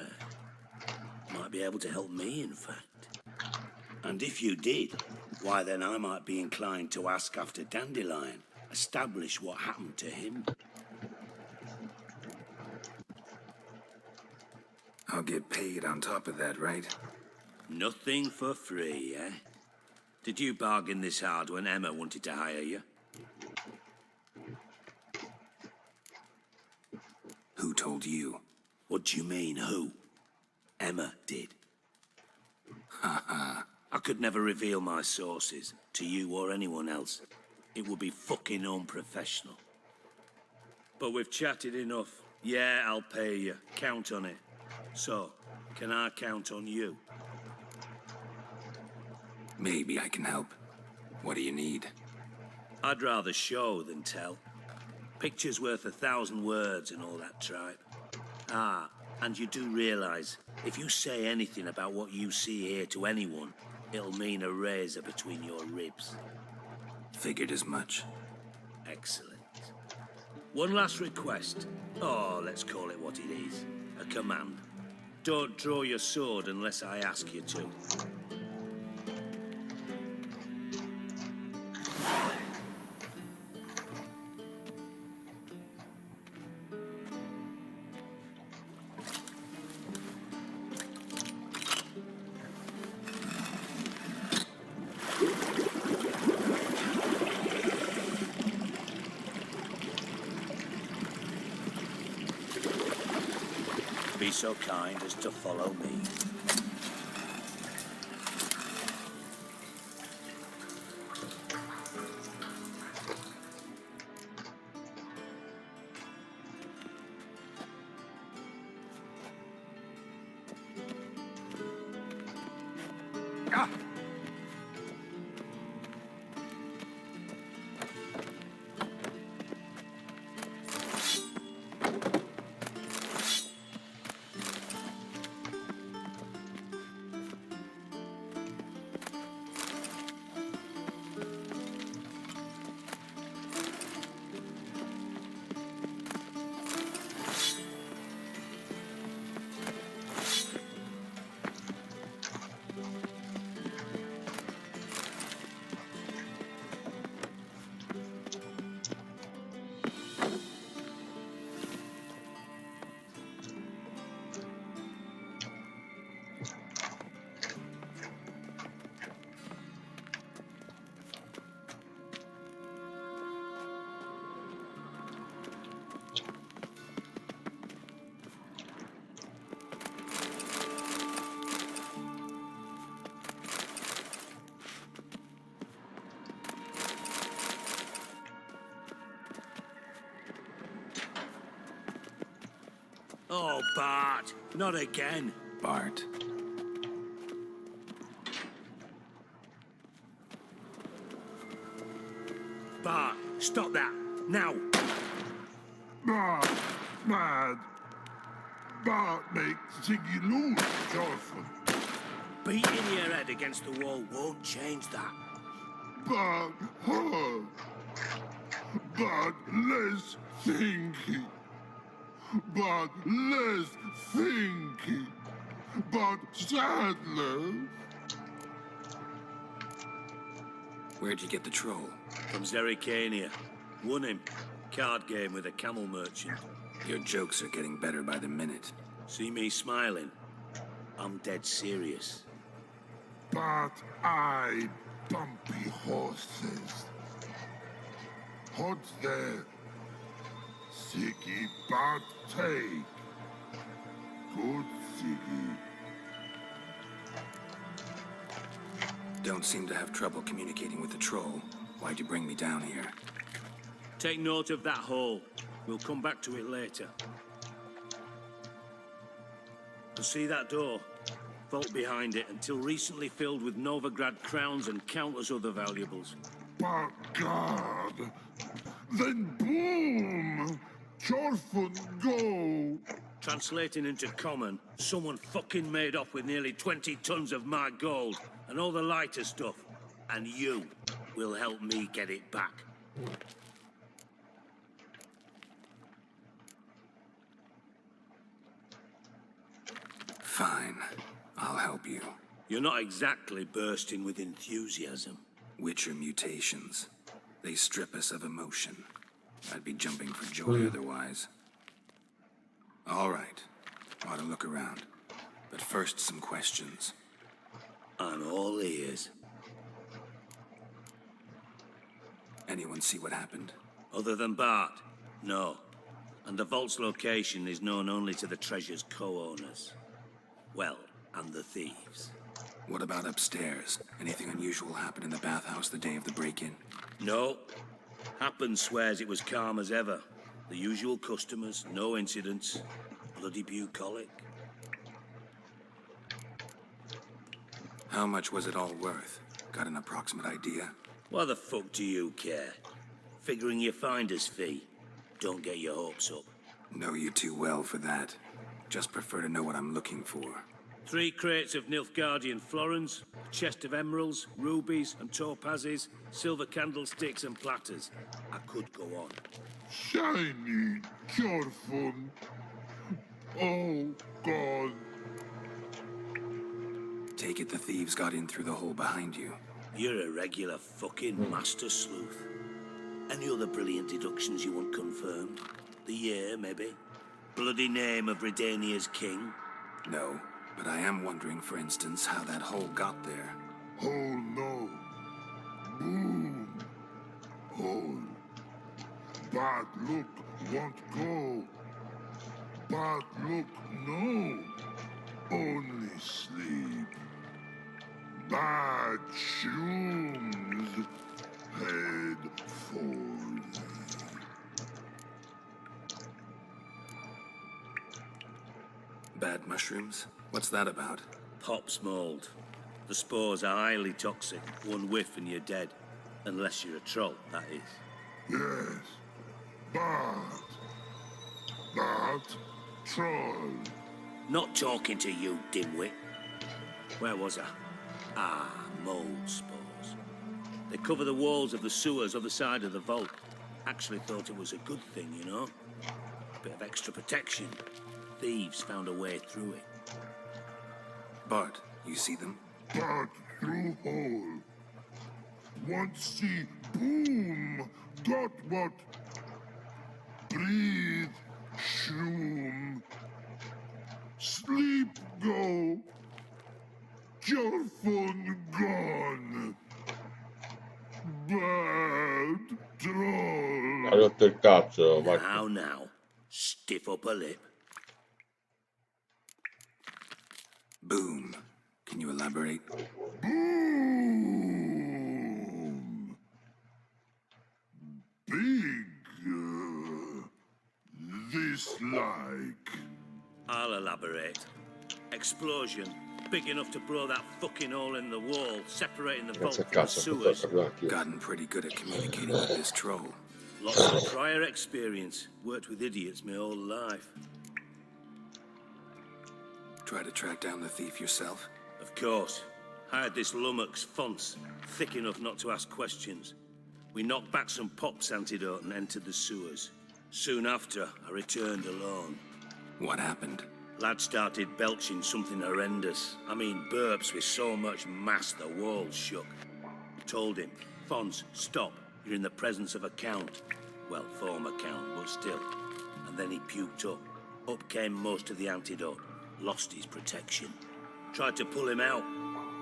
Might be able to help me, in fact. And if you did, why then I might be inclined to ask after Dandelion, establish what happened to him. I'll get paid on top of that, right? Nothing for free, eh? Did you bargain this hard when Emma wanted to hire you? Who told you? What do you mean, who? Emma did. Ha. I could never reveal my sources, to you or anyone else. It would be fucking unprofessional. But we've chatted enough. Yeah, I'll pay you. Count on it. So, can I count on you? Maybe I can help. What do you need? I'd rather show than tell. Picture's worth 1,000 words and all that tripe. Ah, and you do realize, if you say anything about what you see here to anyone, it'll mean a razor between your ribs. Figured as much. Excellent. One last request. Oh, let's call it what it is. A command. Don't draw your sword unless I ask you to. Be so kind as to follow me. Oh, Bart, not again. Bart. Bart, stop that, now. Bart, mad. Bart makes Ziggy lose, Johnson. Beating your head against the wall won't change that. Bart hard. Bart less thinky. Bart less thinky. Bart Sadler. Where'd you get the troll? From Zerrikania. Won him. Card game with a camel merchant. Your jokes are getting better by the minute. See me smiling? I'm dead serious. But I bumpy horses. What's there? Siggy but take. Good Siggy. Don't seem to have trouble communicating with the troll. Why'd you bring me down here? Take note of that hole. We'll come back to it later. And see that door? Vault behind it, until recently filled with Novigrad crowns and countless other valuables. But God! Then boom! Chorfun go! Translating into common, someone fucking made off with nearly 20 tons of my gold and all the lighter stuff. And you will help me get it back. Fine. I'll help you. You're not exactly bursting with enthusiasm. Witcher mutations. They strip us of emotion. I'd be jumping for joy otherwise. All right. Ought to look around. But first, some questions. I'm all ears. Anyone see what happened? Other than Bart? No. And the vault's location is known only to the treasure's co-owners. Well, and the thieves. What about upstairs? Anything unusual happen in the bathhouse the day of the break-in? No. Happen swears it was calm as ever. The usual customers, no incidents. Bloody bucolic. How much was it all worth? Got an approximate idea? Why the fuck do you care? Figuring your finder's fee. Don't get your hopes up. Know you too well for that. Just prefer to know what I'm looking for. 3 crates of Nilfgaardian florins, a chest of emeralds, rubies and topazes, silver candlesticks and platters. I could go on. Shiny Chorfun. Oh, God. Take it the thieves got in through the hole behind you. You're a regular fucking master sleuth. Any other brilliant deductions you want confirmed? The year, maybe? Bloody name of Redania's king? No, but I am wondering, for instance, how that hole got there. Hole no. Boom. Hole. Bad look won't go. Bad look no. Only sleep. Bad shoes. Head for Bad mushrooms? What's that about? Pop's mold. The spores are highly toxic. One whiff and you're dead. Unless you're a troll, that is. Yes. Bad. Bad troll. Not talking to you, dimwit. Where was I? Ah, mold spores. They cover the walls of the sewers other side of the vault. Actually thought it was a good thing, you know? Bit of extra protection. Thieves found a way through it. Bart, you see them? Bad through hole. Want see boom. Got what? Breathe. Shroom. Sleep go. Your phone gone. Bad troll. Ha rotto il cazzo, vai. Now. Stiff upper lip. Boom. Can you elaborate? Boom. Big. This like. I'll elaborate. Explosion, big enough to blow that fucking hole in the wall, separating the vault Grazie a from the cazzo, sewers. capito anch'io. Gotten pretty good at communicating with this troll. Lots of prior experience. Worked with idiots my whole life. Try to track down the thief yourself? Of course. Hired this lummox, Fonce, thick enough not to ask questions. We knocked back some Pop's antidote and entered the sewers. Soon after, I returned alone. What happened? Lad started belching something horrendous. I mean, burps with so much mass the walls shook. Told him, Fonce, stop. You're in the presence of a count. Well, former count, but still. And then he puked up. Up came most of the antidote. Lost his protection. Tried to pull him out.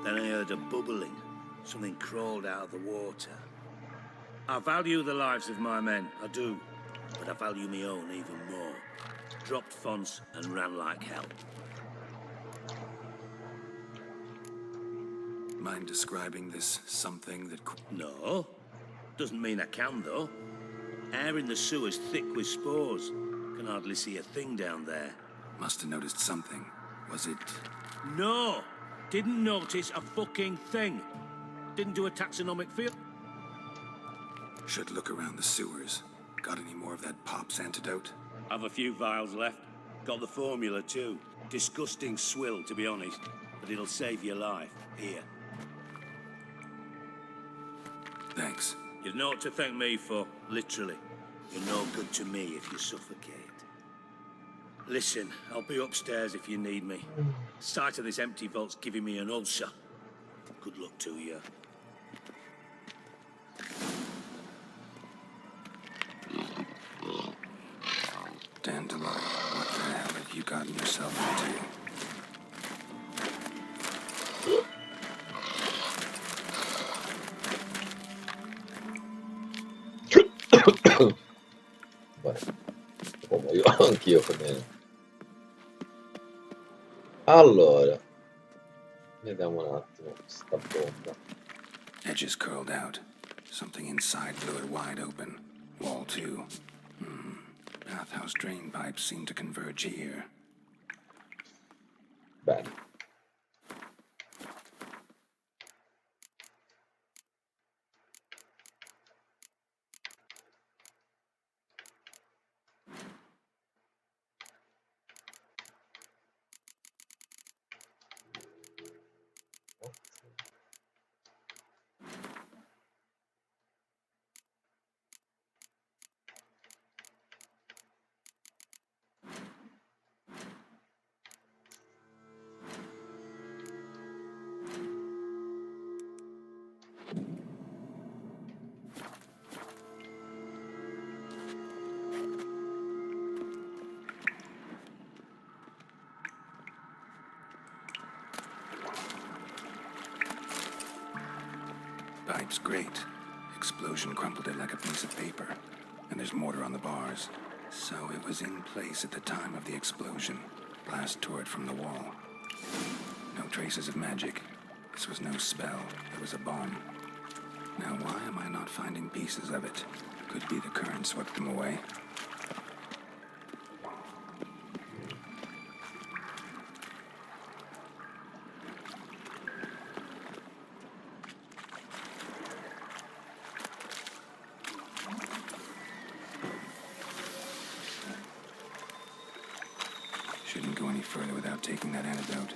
Then I heard a bubbling. Something crawled out of the water. I value the lives of my men, I do. But I value my own even more. Dropped Fonce and ran like hell. Mind describing this something that... No. Doesn't mean I can, though. Air in the sewer's thick with spores. Can hardly see a thing down there. Must have noticed something. Was it... No! Didn't notice a fucking thing. Didn't do a taxonomic field. Should look around the sewers. Got any more of that Pop's antidote? Have a few vials left. Got the formula, too. Disgusting swill, to be honest. But it'll save your life. Here. Thanks. You've naught to thank me for, literally. You're no good to me if you suffocate. Listen, I'll be upstairs if you need me. Sight of this empty vault's giving me an ulcer. Good luck to you. Dandelion, what the hell have you gotten yourself into? Beh, come io, anch'io come... Allora, vediamo un attimo sta bomba. Edges curled out. Something inside blew it wide open. Wall too. Bathhouse drain pipes seem to converge here. Bene. Pipe's great. Explosion crumpled it like a piece of paper. And there's mortar on the bars. So it was in place at the time of the explosion. Blast tore it from the wall. No traces of magic. This was no spell. It was a bomb. Now why am I not finding pieces of it? Could be the current swept them away. Shouldn't go any further without taking that antidote.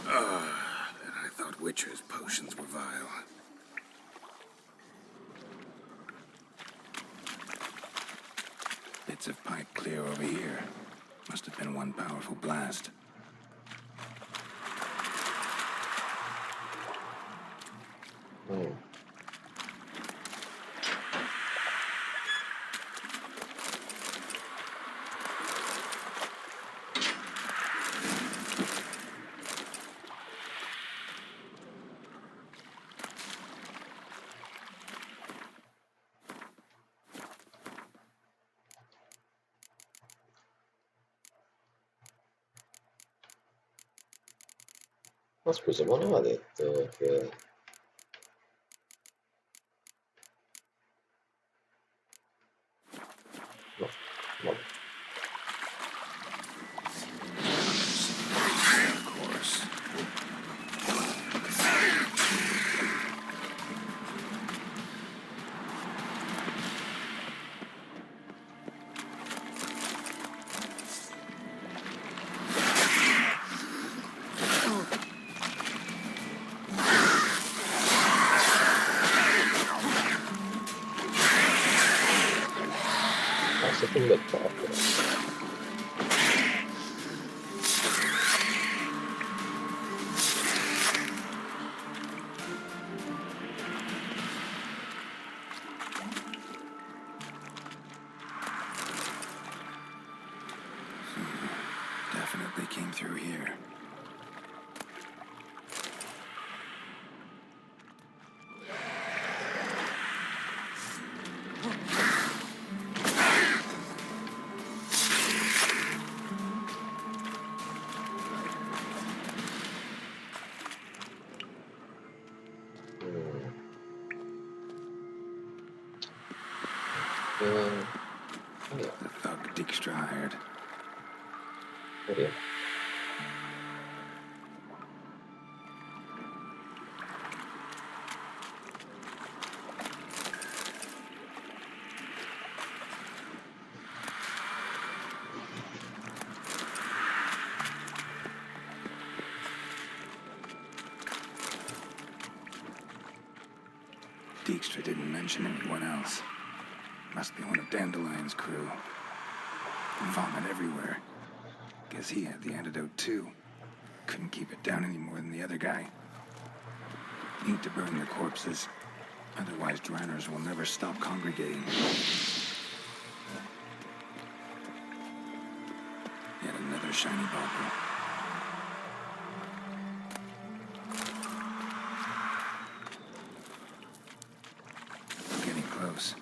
I thought Witcher's potions were vile. Bits of pipe clear over here. Must have been one powerful blast. Ma scusa, ma non aveva detto che... No, no. Of course. Ah, sei un bel po', Definitely came through here. The thug Dijkstra hired. vedi? Dijkstra didn't mention anyone else. Must be one of Dandelion's crew. Vomit everywhere. Guess he had the antidote too. Couldn't keep it down any more than the other guy. Need to burn the corpses. Otherwise, drowners will never stop congregating. Yet another shiny bauble. Getting close.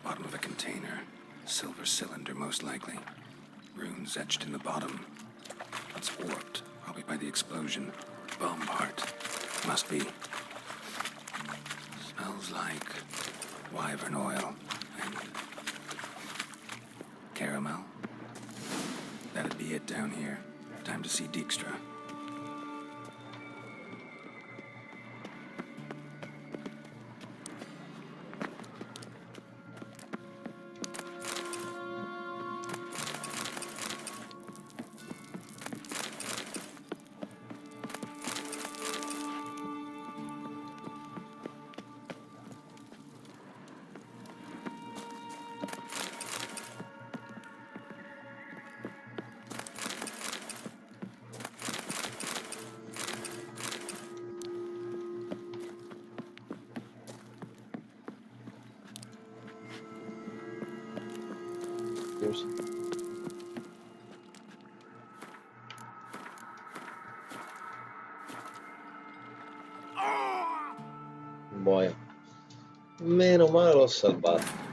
Bottom of a container. Silver cylinder, most likely. Runes etched in the bottom. It's warped, probably by the explosion. Bomb part. Must be. Smells like wyvern oil and caramel. That'd be it down here. Time to see Dijkstra. Giusto. Boia. Meno male l'ho salvato.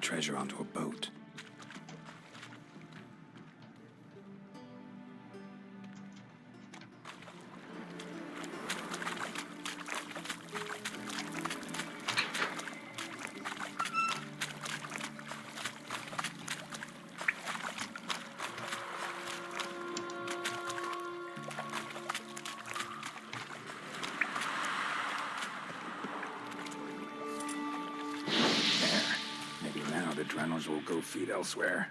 treasure onto a boat. Maybe now the Drennels will go feed elsewhere.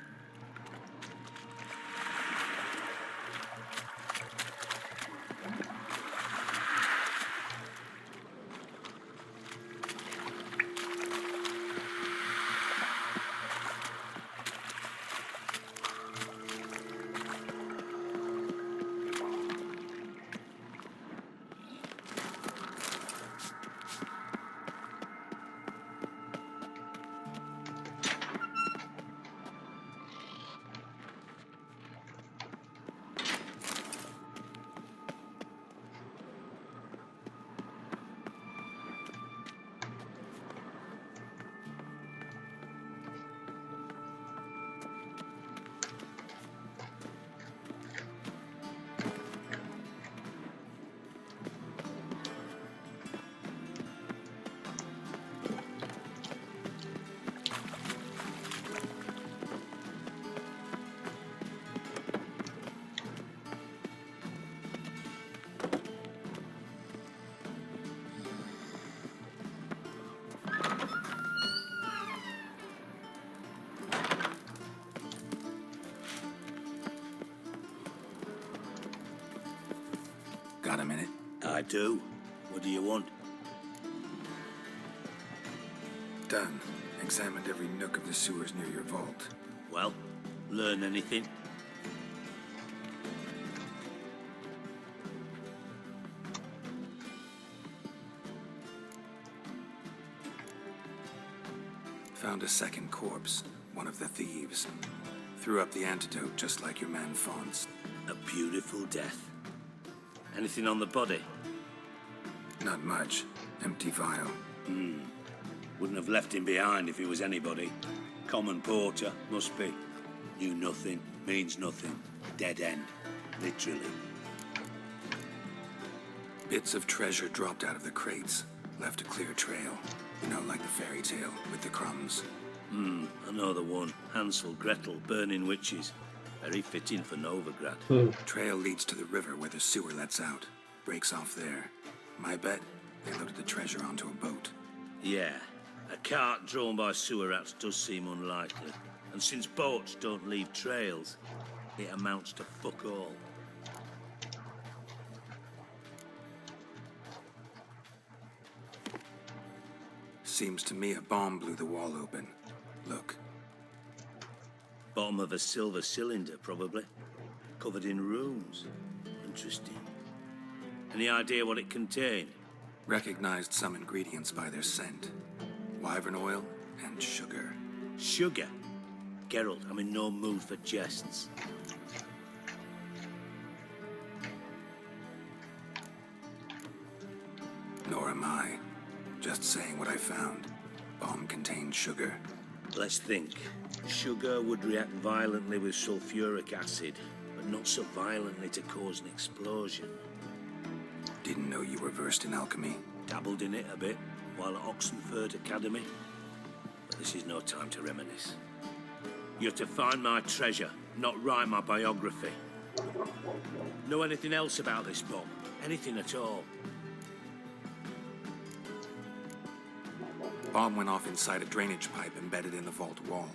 Got a minute? I do. What do you want? Done. Examined every nook of the sewers near your vault. Well, learn anything? Found a second corpse, one of the thieves. Threw up the antidote just like your man Faunce. A beautiful death. Anything on the body? Not much. Empty vial. Wouldn't have left him behind if he was anybody. Common porter, must be. Knew nothing, means nothing. Dead end. Literally. Bits of treasure dropped out of the crates. Left a clear trail. You know, like the fairy tale, with the crumbs. I know the one. Hansel, Gretel, burning witches. Very fitting for Novigrad. Trail leads to the river where the sewer lets out. Breaks off there. My bet, they loaded the treasure onto a boat. Yeah. A cart drawn by sewer rats does seem unlikely. And since boats don't leave trails, it amounts to fuck all. Seems to me a bomb blew the wall open. Look. Bottom of a silver cylinder, probably. Covered in runes. Interesting. Any idea what it contained? Recognized some ingredients by their scent. Wyvern oil and sugar. Sugar? Geralt, I'm in no mood for jests. Nor am I. Just saying what I found. Bomb contained sugar. Let's think. Sugar would react violently with sulfuric acid, but not so violently to cause an explosion. Didn't know you were versed in alchemy. Dabbled in it a bit while at Oxenford Academy. But this is no time to reminisce. You're to find my treasure, not write my biography. Know anything else about this bomb? Anything at all? Bomb went off inside a drainage pipe embedded in the vault wall.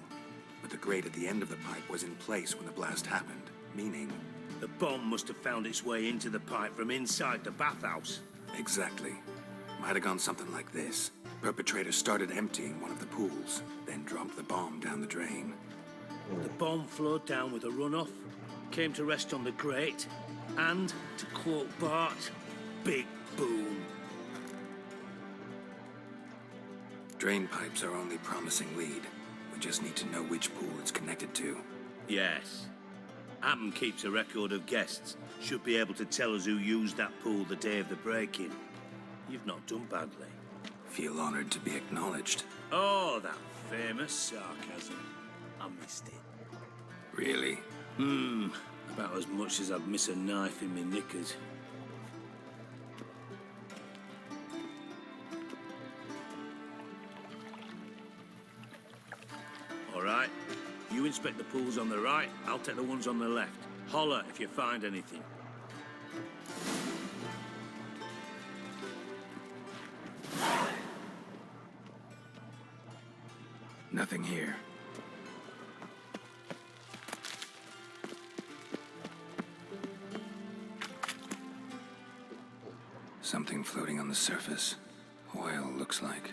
But the grate at the end of the pipe was in place when the blast happened, meaning... The bomb must have found its way into the pipe from inside the bathhouse. Exactly. Might have gone something like this. Perpetrator started emptying one of the pools, then dropped the bomb down the drain. The bomb flowed down with a runoff, came to rest on the grate, and, to quote Bart, big boom. Drain pipes are only promising lead. We just need to know which pool it's connected to. Yes. Appen keeps a record of guests. Should be able to tell us who used that pool the day of the break-in. You've not done badly. Feel honored to be acknowledged. Oh, that famous sarcasm. I missed it. Really? About as much as I'd miss a knife in me knickers. All right. You inspect the pools on the right, I'll take the ones on the left. Holler if you find anything. Nothing here. Something floating on the surface. Oil, looks like.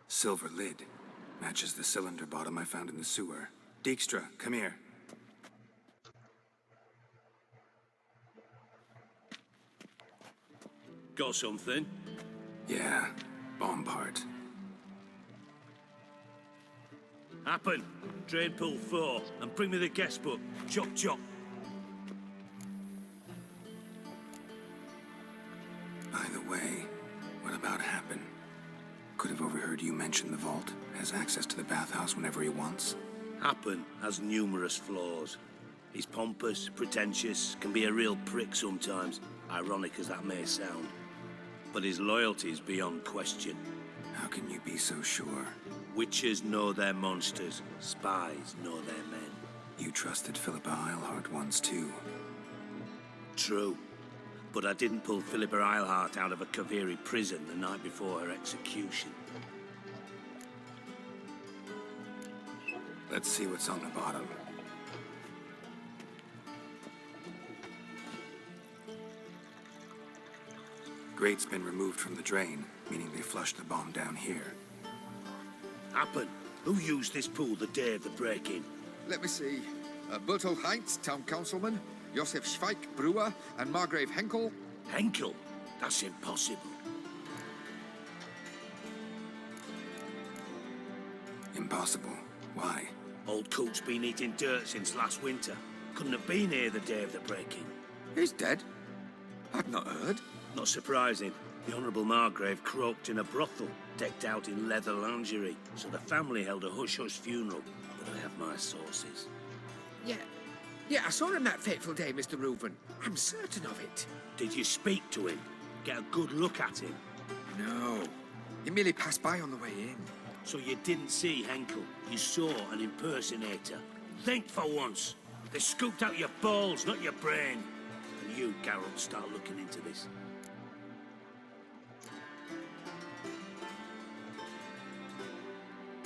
Silver lid. Matches the cylinder bottom I found in the sewer. Dijkstra, come here. Got something? Yeah, bomb part. Happen. Train pull 4, and bring me the guest book. Chop chop. By the way, what about Happen? Could have overheard you mention the vault. Has access to the bathhouse whenever he wants. Happen has numerous flaws. He's pompous, pretentious, can be a real prick sometimes, ironic as that may sound. But his loyalty is beyond question. How can you be so sure? Witches know their monsters, spies know their men. You trusted Philippa Eilhart once too. True. But I didn't pull Philippa Eilhart out of a Kaviri prison the night before her execution. Let's see what's on the bottom. Grate's been removed from the drain, meaning they flushed the bomb down here. Happen. Who used this pool the day of the break-in? Let me see. Bertel Heinz, town councilman, Josef Schweik, brewer, and Margrave Henkel. Henkel? That's impossible. Impossible? Why? Old Coot's been eating dirt since last winter. Couldn't have been here the day of the break-in. He's dead? I'd not heard. Not surprising. The Honourable Margrave croaked in a brothel, decked out in leather lingerie, so the family held a hush-hush funeral. But I have my sources. Yeah, I saw him that fateful day, Mr. Reuven. I'm certain of it. Did you speak to him? Get a good look at him? No. He merely passed by on the way in. So you didn't see Henkel? You saw an impersonator? Think for once. They scooped out your balls, not your brain. And you, Geralt, start looking into this.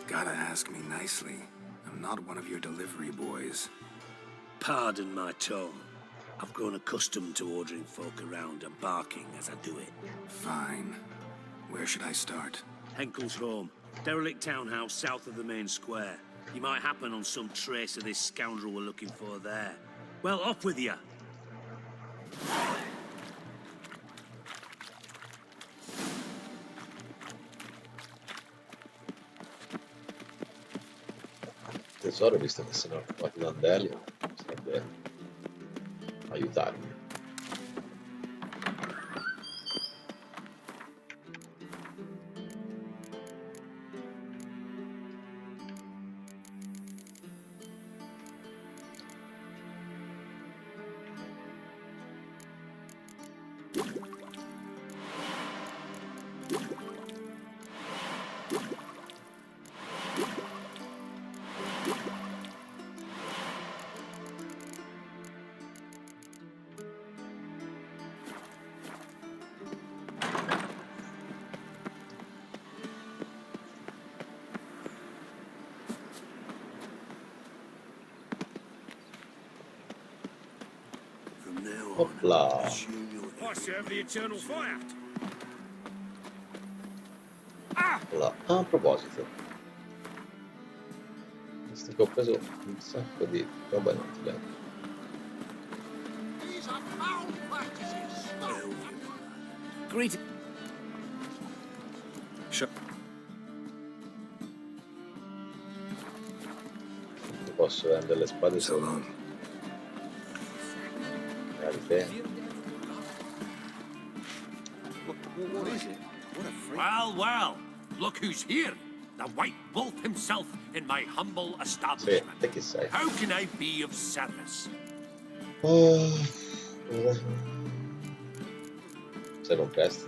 Gotta ask me nicely. I'm not one of your delivery boys. Pardon my tone. I've grown accustomed to ordering folk around and barking as I do it. Fine. Where should I start? Henkel's home. Derelict townhouse south of the main square. You might happen on some trace of this scoundrel we're looking for there. Well, off with you. Tesoro, visto che sono occupati da Andelio, sarebbe aiutarmi. Hopla. I serve the eternal fire. Hopla. Ah, a proposito, visto che ho preso un sacco di roba inutile. These are foul practices. Greet. posso vendere le spade So solo long. te. What is it? What a freak. Well, well, look who's here. The White Wolf himself in my humble Sì, establishment. te chi sei? How can I be of service? Se non presti.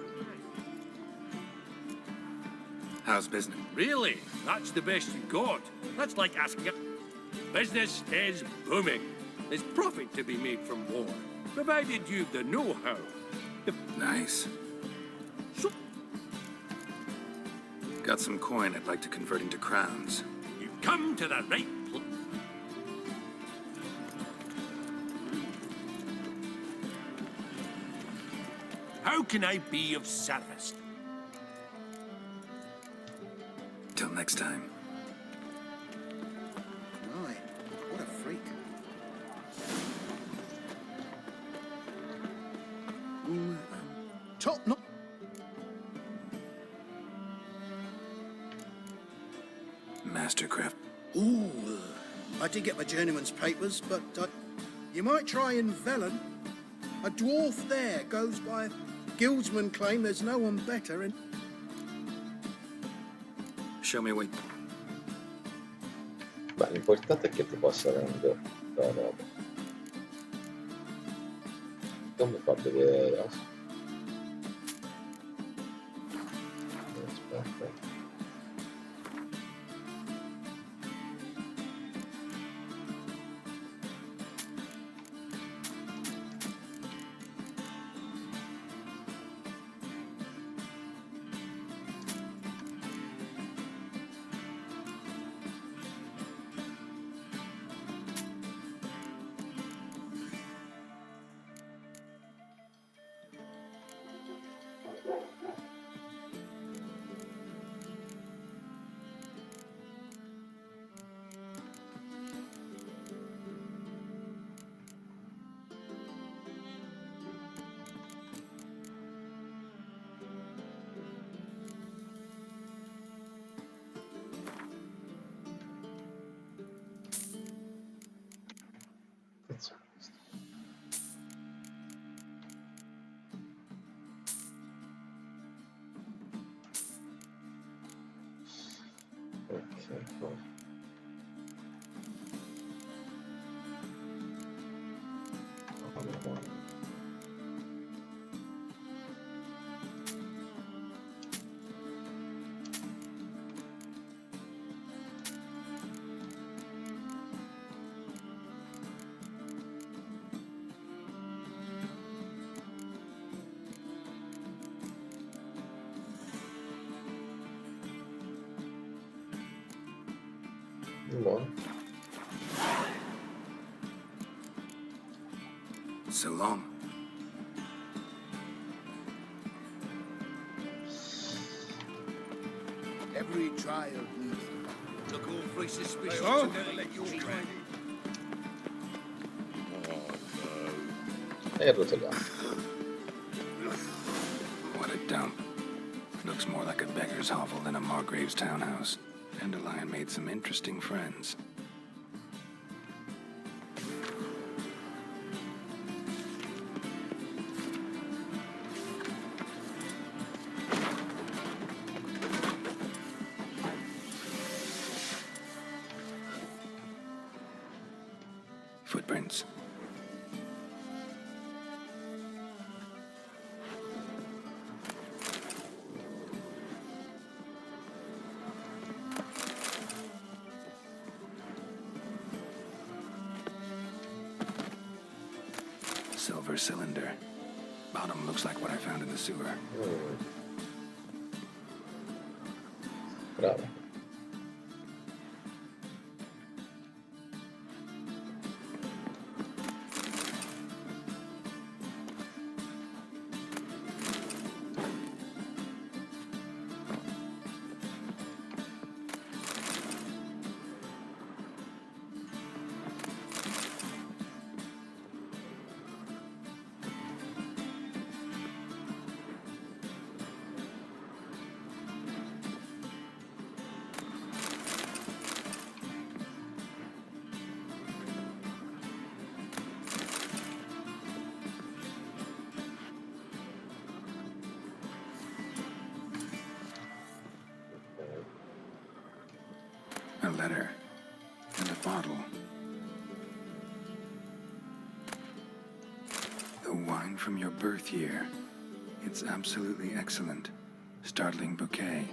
How's business? Really? That's the best you got? That's like asking a... Business is booming. There's profit to be made from war, provided you've the know-how. Nice. Got some coin I'd like to convert into crowns. You've come to the right place. How can I be of service? Till next time. My, what a freak. Top notch. Mastercraft. Ooh, I did get my journeyman's papers, but you might try in Velen. A dwarf there goes by. Guildsmen claim there's no one better in. Show me what. Ma l'importante è che ti possa vendere la roba. Come fa a vedere? Aspetta. Buono. So long. Every child needs. Look awfully suspicious. Oh, I'm gonna let you try. E rotoliamo. What a dump. Looks more like a beggar's hovel than a Margrave's townhouse. Dandelion made some interesting friends. Footprints. Silver cylinder. Bottom looks like what I found in the sewer. Bravo. letter. And a bottle. The wine from your birth year. It's absolutely excellent. Startling bouquet.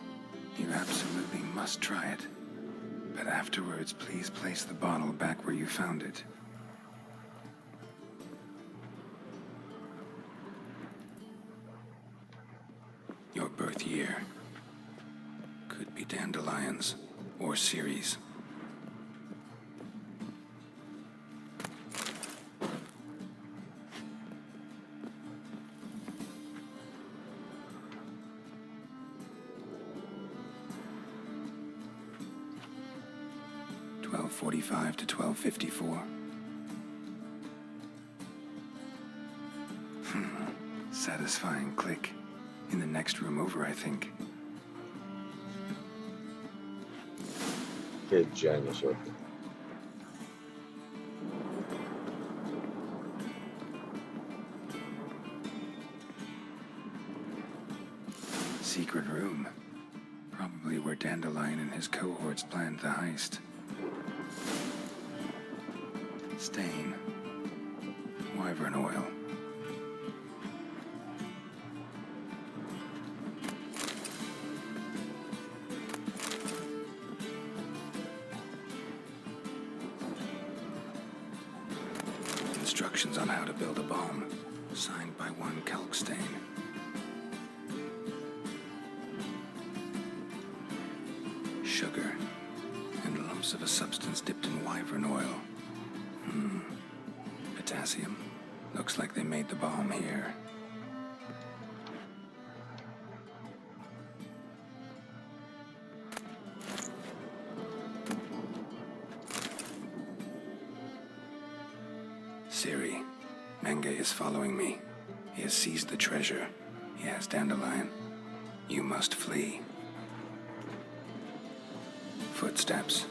You absolutely must try it. But afterwards, please place the bottle back where you found it. Your birth year. Could be dandelions or Ceres. .45 to 12:54. Satisfying click. In the next room over, I think. Che genio, sotto. Secret room. Probably where Dandelion and his cohorts planned the heist. Stain. Wyvern oil. Instructions on how to build a bomb. Signed by one Kalkstain. Sugar. And lumps of a substance dipped in wyvern oil. Potassium. Looks like they made the bomb here. Siri, Menge is following me. He has seized the treasure. He has Dandelion. You must flee. Footsteps.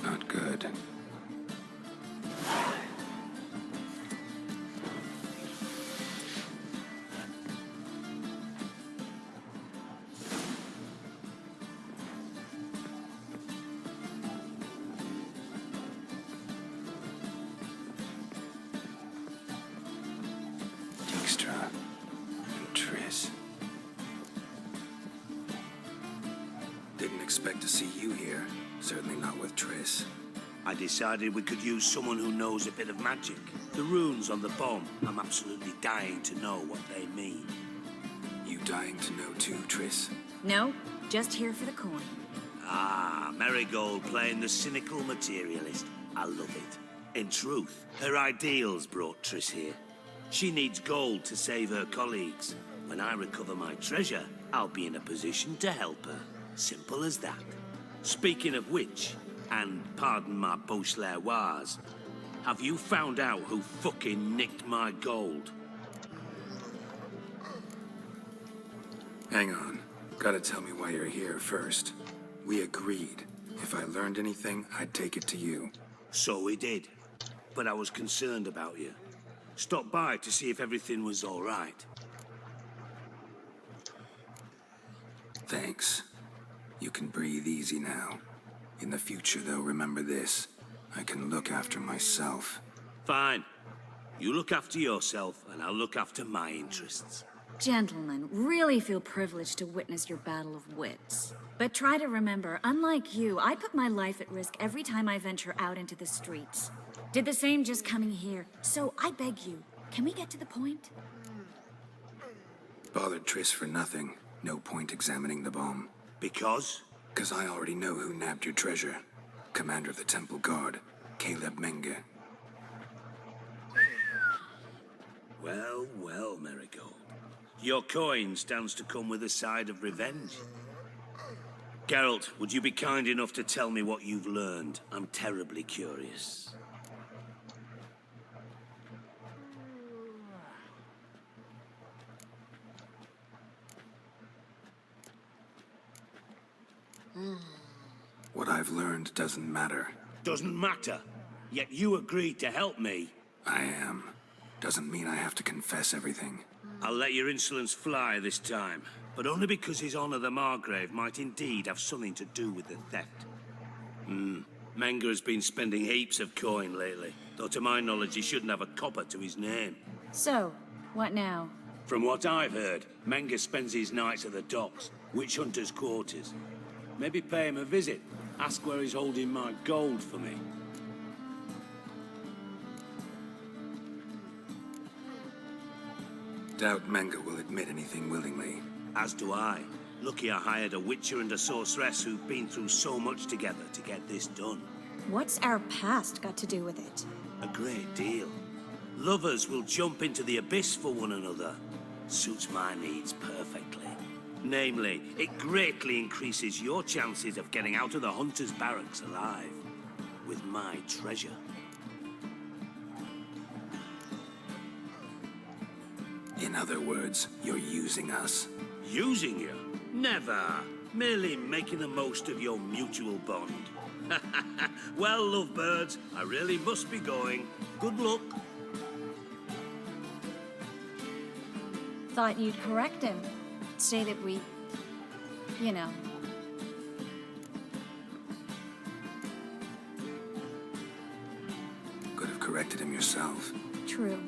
Not good. Expect to see you here. Certainly not with Triss. I decided we could use someone who knows a bit of magic. The runes on the bomb, I'm absolutely dying to know what they mean. You dying to know too, Triss? No, just here for the coin. Ah, Marigold playing the cynical materialist. I love it. In truth, her ideals brought Triss here. She needs gold to save her colleagues. When I recover my treasure, I'll be in a position to help her. Simple as that. Speaking of which, and pardon my Beauclervoise, have you found out who fucking nicked my gold? Hang on. Gotta tell me why you're here first. We agreed. If I learned anything, I'd take it to you. So we did. But I was concerned about you. Stopped by to see if everything was all right. Thanks. You can breathe easy now. In the future, though, remember this. I can look after myself. Fine. You look after yourself, and I'll look after my interests. Gentlemen, really feel privileged to witness your battle of wits. But try to remember, unlike you, I put my life at risk every time I venture out into the streets. Did the same just coming here. So I beg you, can we get to the point? Bothered Triss for nothing. No point examining the bomb. Because? Because I already know who nabbed your treasure. Commander of the Temple Guard, Caleb Menge. Well, well, Marigold. Your coin stands to come with a side of revenge. Geralt, would you be kind enough to tell me what you've learned? I'm terribly curious. What I've learned doesn't matter. Doesn't matter? Yet you agreed to help me. I am. Doesn't mean I have to confess everything. I'll let your insolence fly this time, but only because His Honor the Margrave might indeed have something to do with the theft. Menga has been spending heaps of coin lately, though to my knowledge he shouldn't have a copper to his name. So, what now? From what I've heard, Menga spends his nights at the docks, witch hunters' quarters. Maybe pay him a visit. Ask where he's holding my gold for me. Doubt Menga will admit anything willingly. As do I. Lucky I hired a witcher and a sorceress who've been through so much together to get this done. What's our past got to do with it? A great deal. Lovers will jump into the abyss for one another. Suits my needs perfectly. Namely, it greatly increases your chances of getting out of the hunter's barracks alive. With my treasure. In other words, you're using us. Using you? Never. Merely making the most of your mutual bond. Well, lovebirds, I really must be going. Good luck. Thought you'd correct him. Say that we... you know. Could have corrected him yourself. True.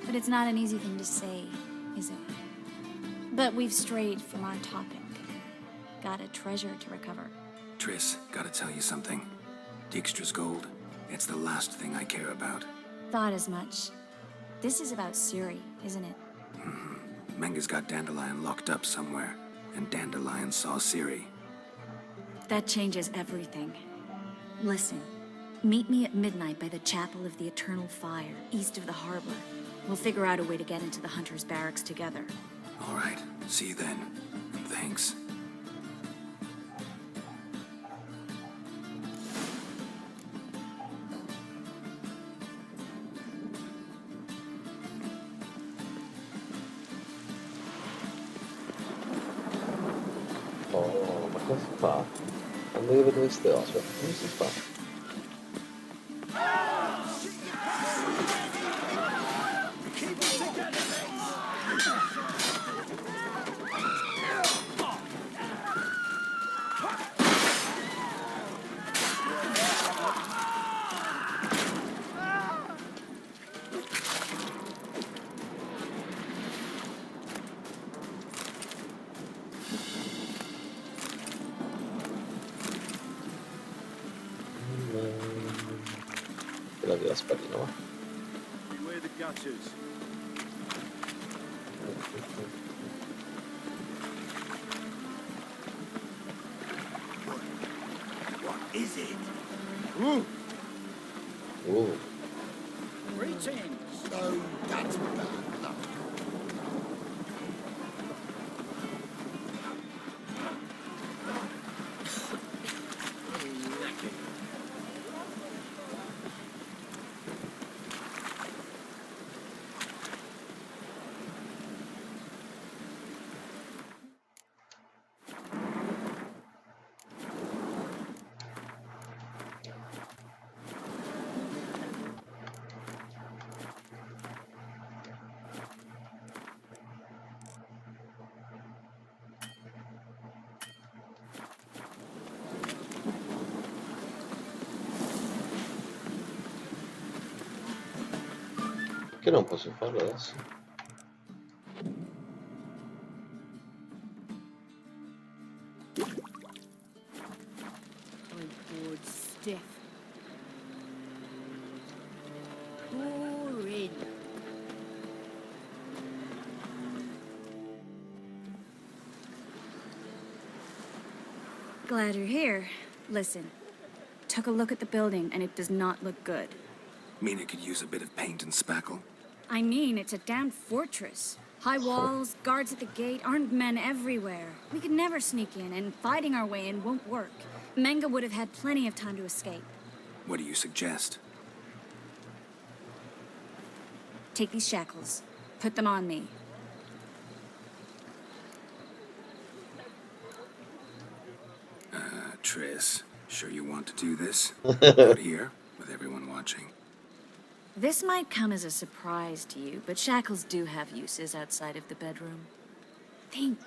But it's not an easy thing to say, is it? But we've strayed from our topic. Got a treasure to recover. Triss, gotta tell you something. Dijkstra's gold, it's the last thing I care about. Thought as much. This is about Ciri, isn't it? Menga's got Dandelion locked up somewhere, and Dandelion saw Ciri. That changes everything. Listen, meet me at midnight by the Chapel of the Eternal Fire, east of the harbor. We'll figure out a way to get into the Hunter's barracks together. All right, see you then. And thanks. Oh, ma cosa si fa? Quando io vedo queste cose, come si fa? Quella della spadina, va? Beware the gutters. What is it? Ooh. Greetings. So that's bad luck. Che non posso farlo adesso? I'm bored stiff. Boring. Glad you're here. Listen, took a look at the building and it does not look good. Mean it could use a bit of paint and spackle? I mean, it's a damn fortress. High walls, guards at the gate, armed men everywhere. We could never sneak in, and fighting our way in won't work. Menga would have had plenty of time to escape. What do you suggest? Take these shackles. Put them on me. Triss, sure you want to do this? Out here, with everyone watching. This might come as a surprise to you, but shackles do have uses outside of the bedroom. Think.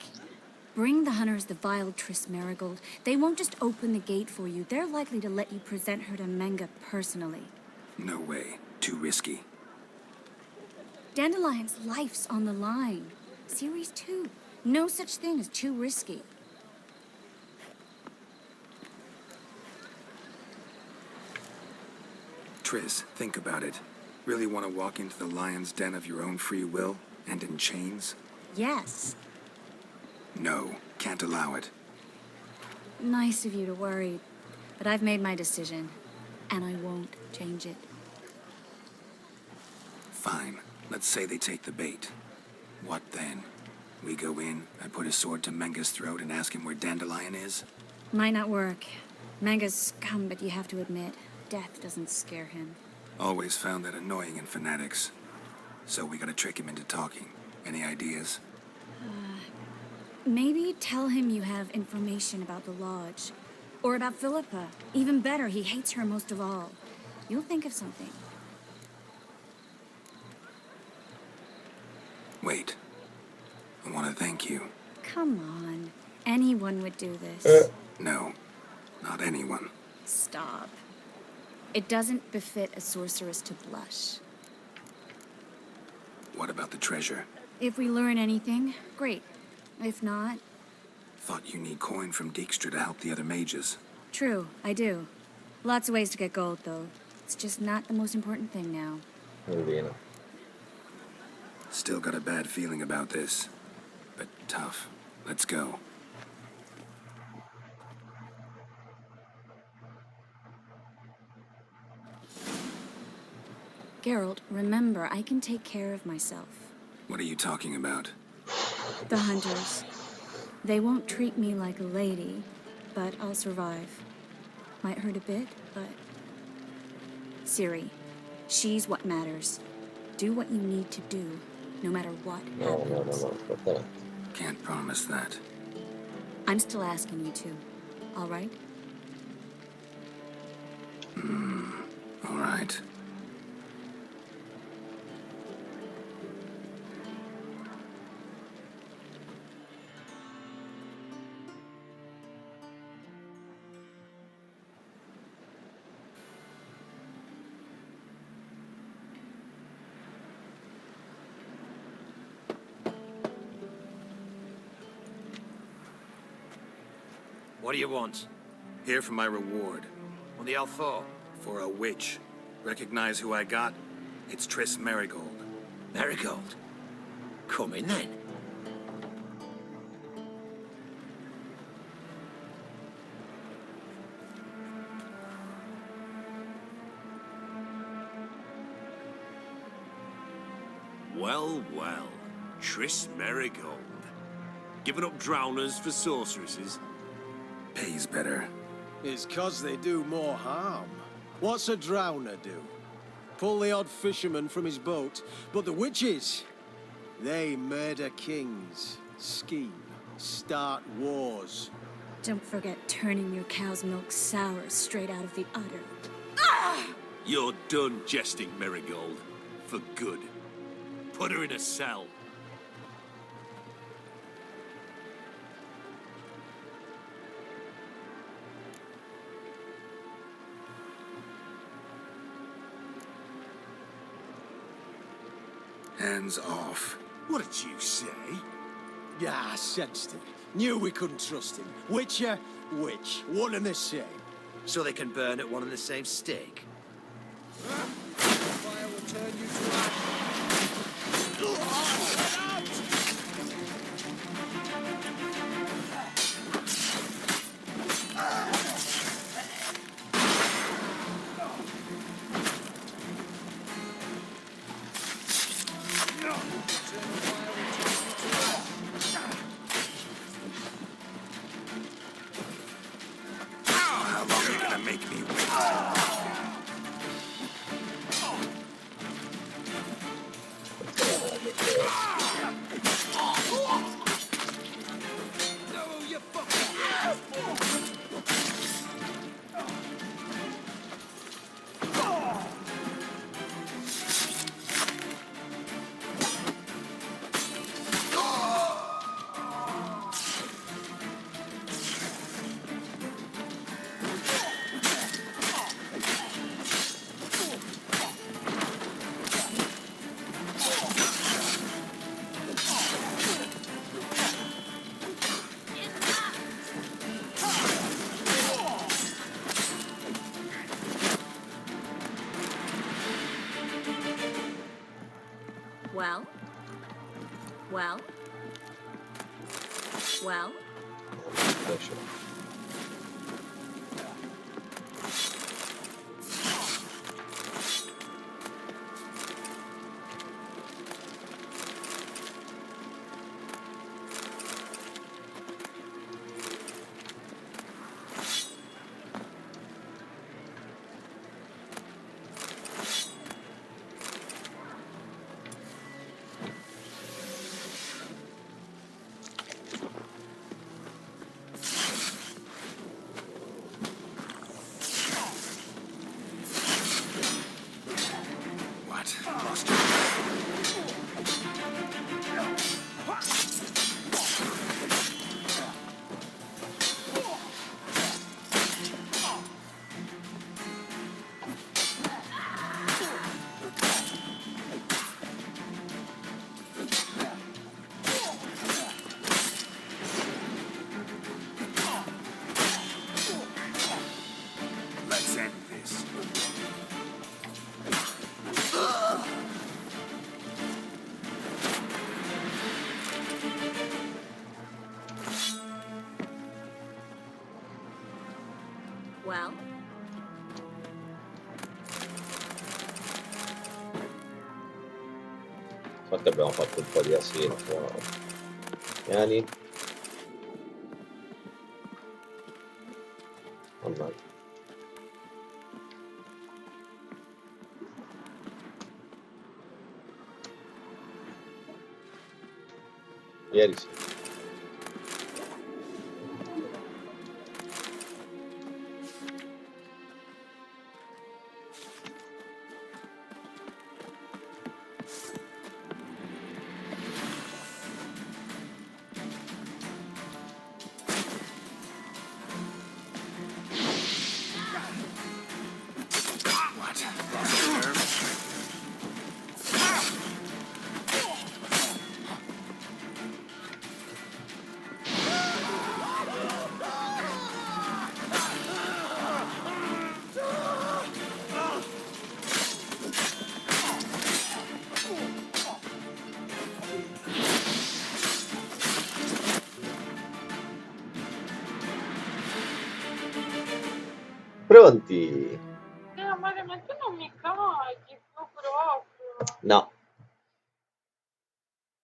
Bring the hunters the vile Triss Marigold. They won't just open the gate for you. They're likely to let you present her to Menga personally. No way. Too risky. Dandelion's life's on the line. Series 2. No such thing as too risky. Triss, think about it. Really want to walk into the lion's den of your own free will and in chains? Yes. No, can't allow it. Nice of you to worry, but I've made my decision, and I won't change it. Fine. Let's say they take the bait. What then? We go in, I put a sword to Menga's throat and ask him where Dandelion is? Might not work. Menga's scum, but you have to admit, death doesn't scare him. Always found that annoying in fanatics. So we gotta trick him into talking. Any ideas? Maybe tell him you have information about the Lodge. Or about Philippa. Even better, he hates her most of all. You'll think of something. Wait. I want to thank you. Come on. Anyone would do this. No. Not anyone. Stop. It doesn't befit a sorceress to blush. What about the treasure? If we learn anything, great. If not... Thought you need coin from Dijkstra to help the other mages. True, I do. Lots of ways to get gold, though. It's just not the most important thing now. Still got a bad feeling about this. But tough. Let's go. Geralt, remember, I can take care of myself. What are you talking about? The hunters. They won't treat me like a lady, but I'll survive. Might hurt a bit, but... Ciri, she's what matters. Do what you need to do, no matter what happens. No. Can't promise that. I'm still asking you to, all right? All right. What do you want? Here for my reward. On the L4? For a witch. Recognize who I got? It's Triss Marigold. Marigold? Come in then. Well, well. Triss Marigold. Giving up drowners for sorceresses? Pays better. It's 'cause they do more harm. What's a drowner do? Pull the odd fisherman from his boat. But the witches, they murder kings, scheme, start wars. Don't forget turning your cow's milk sour straight out of the udder. You're done jesting, Marigold. For good. Put her in a cell. Hands off. What did you say? Yeah, I sensed it. Knew we couldn't trust him. Witcher, witch, one and the same. So they can burn at one and the same stake? Fire will turn you to How long are you gonna make me wait? Well? Well? Well? Let's end this. Well? Infatti abbiamo fatto un po' di asino qua. Vieni. Mannaggia. Ieri sì. Pronti? Amore, ma tu non mi caghi più proprio. No.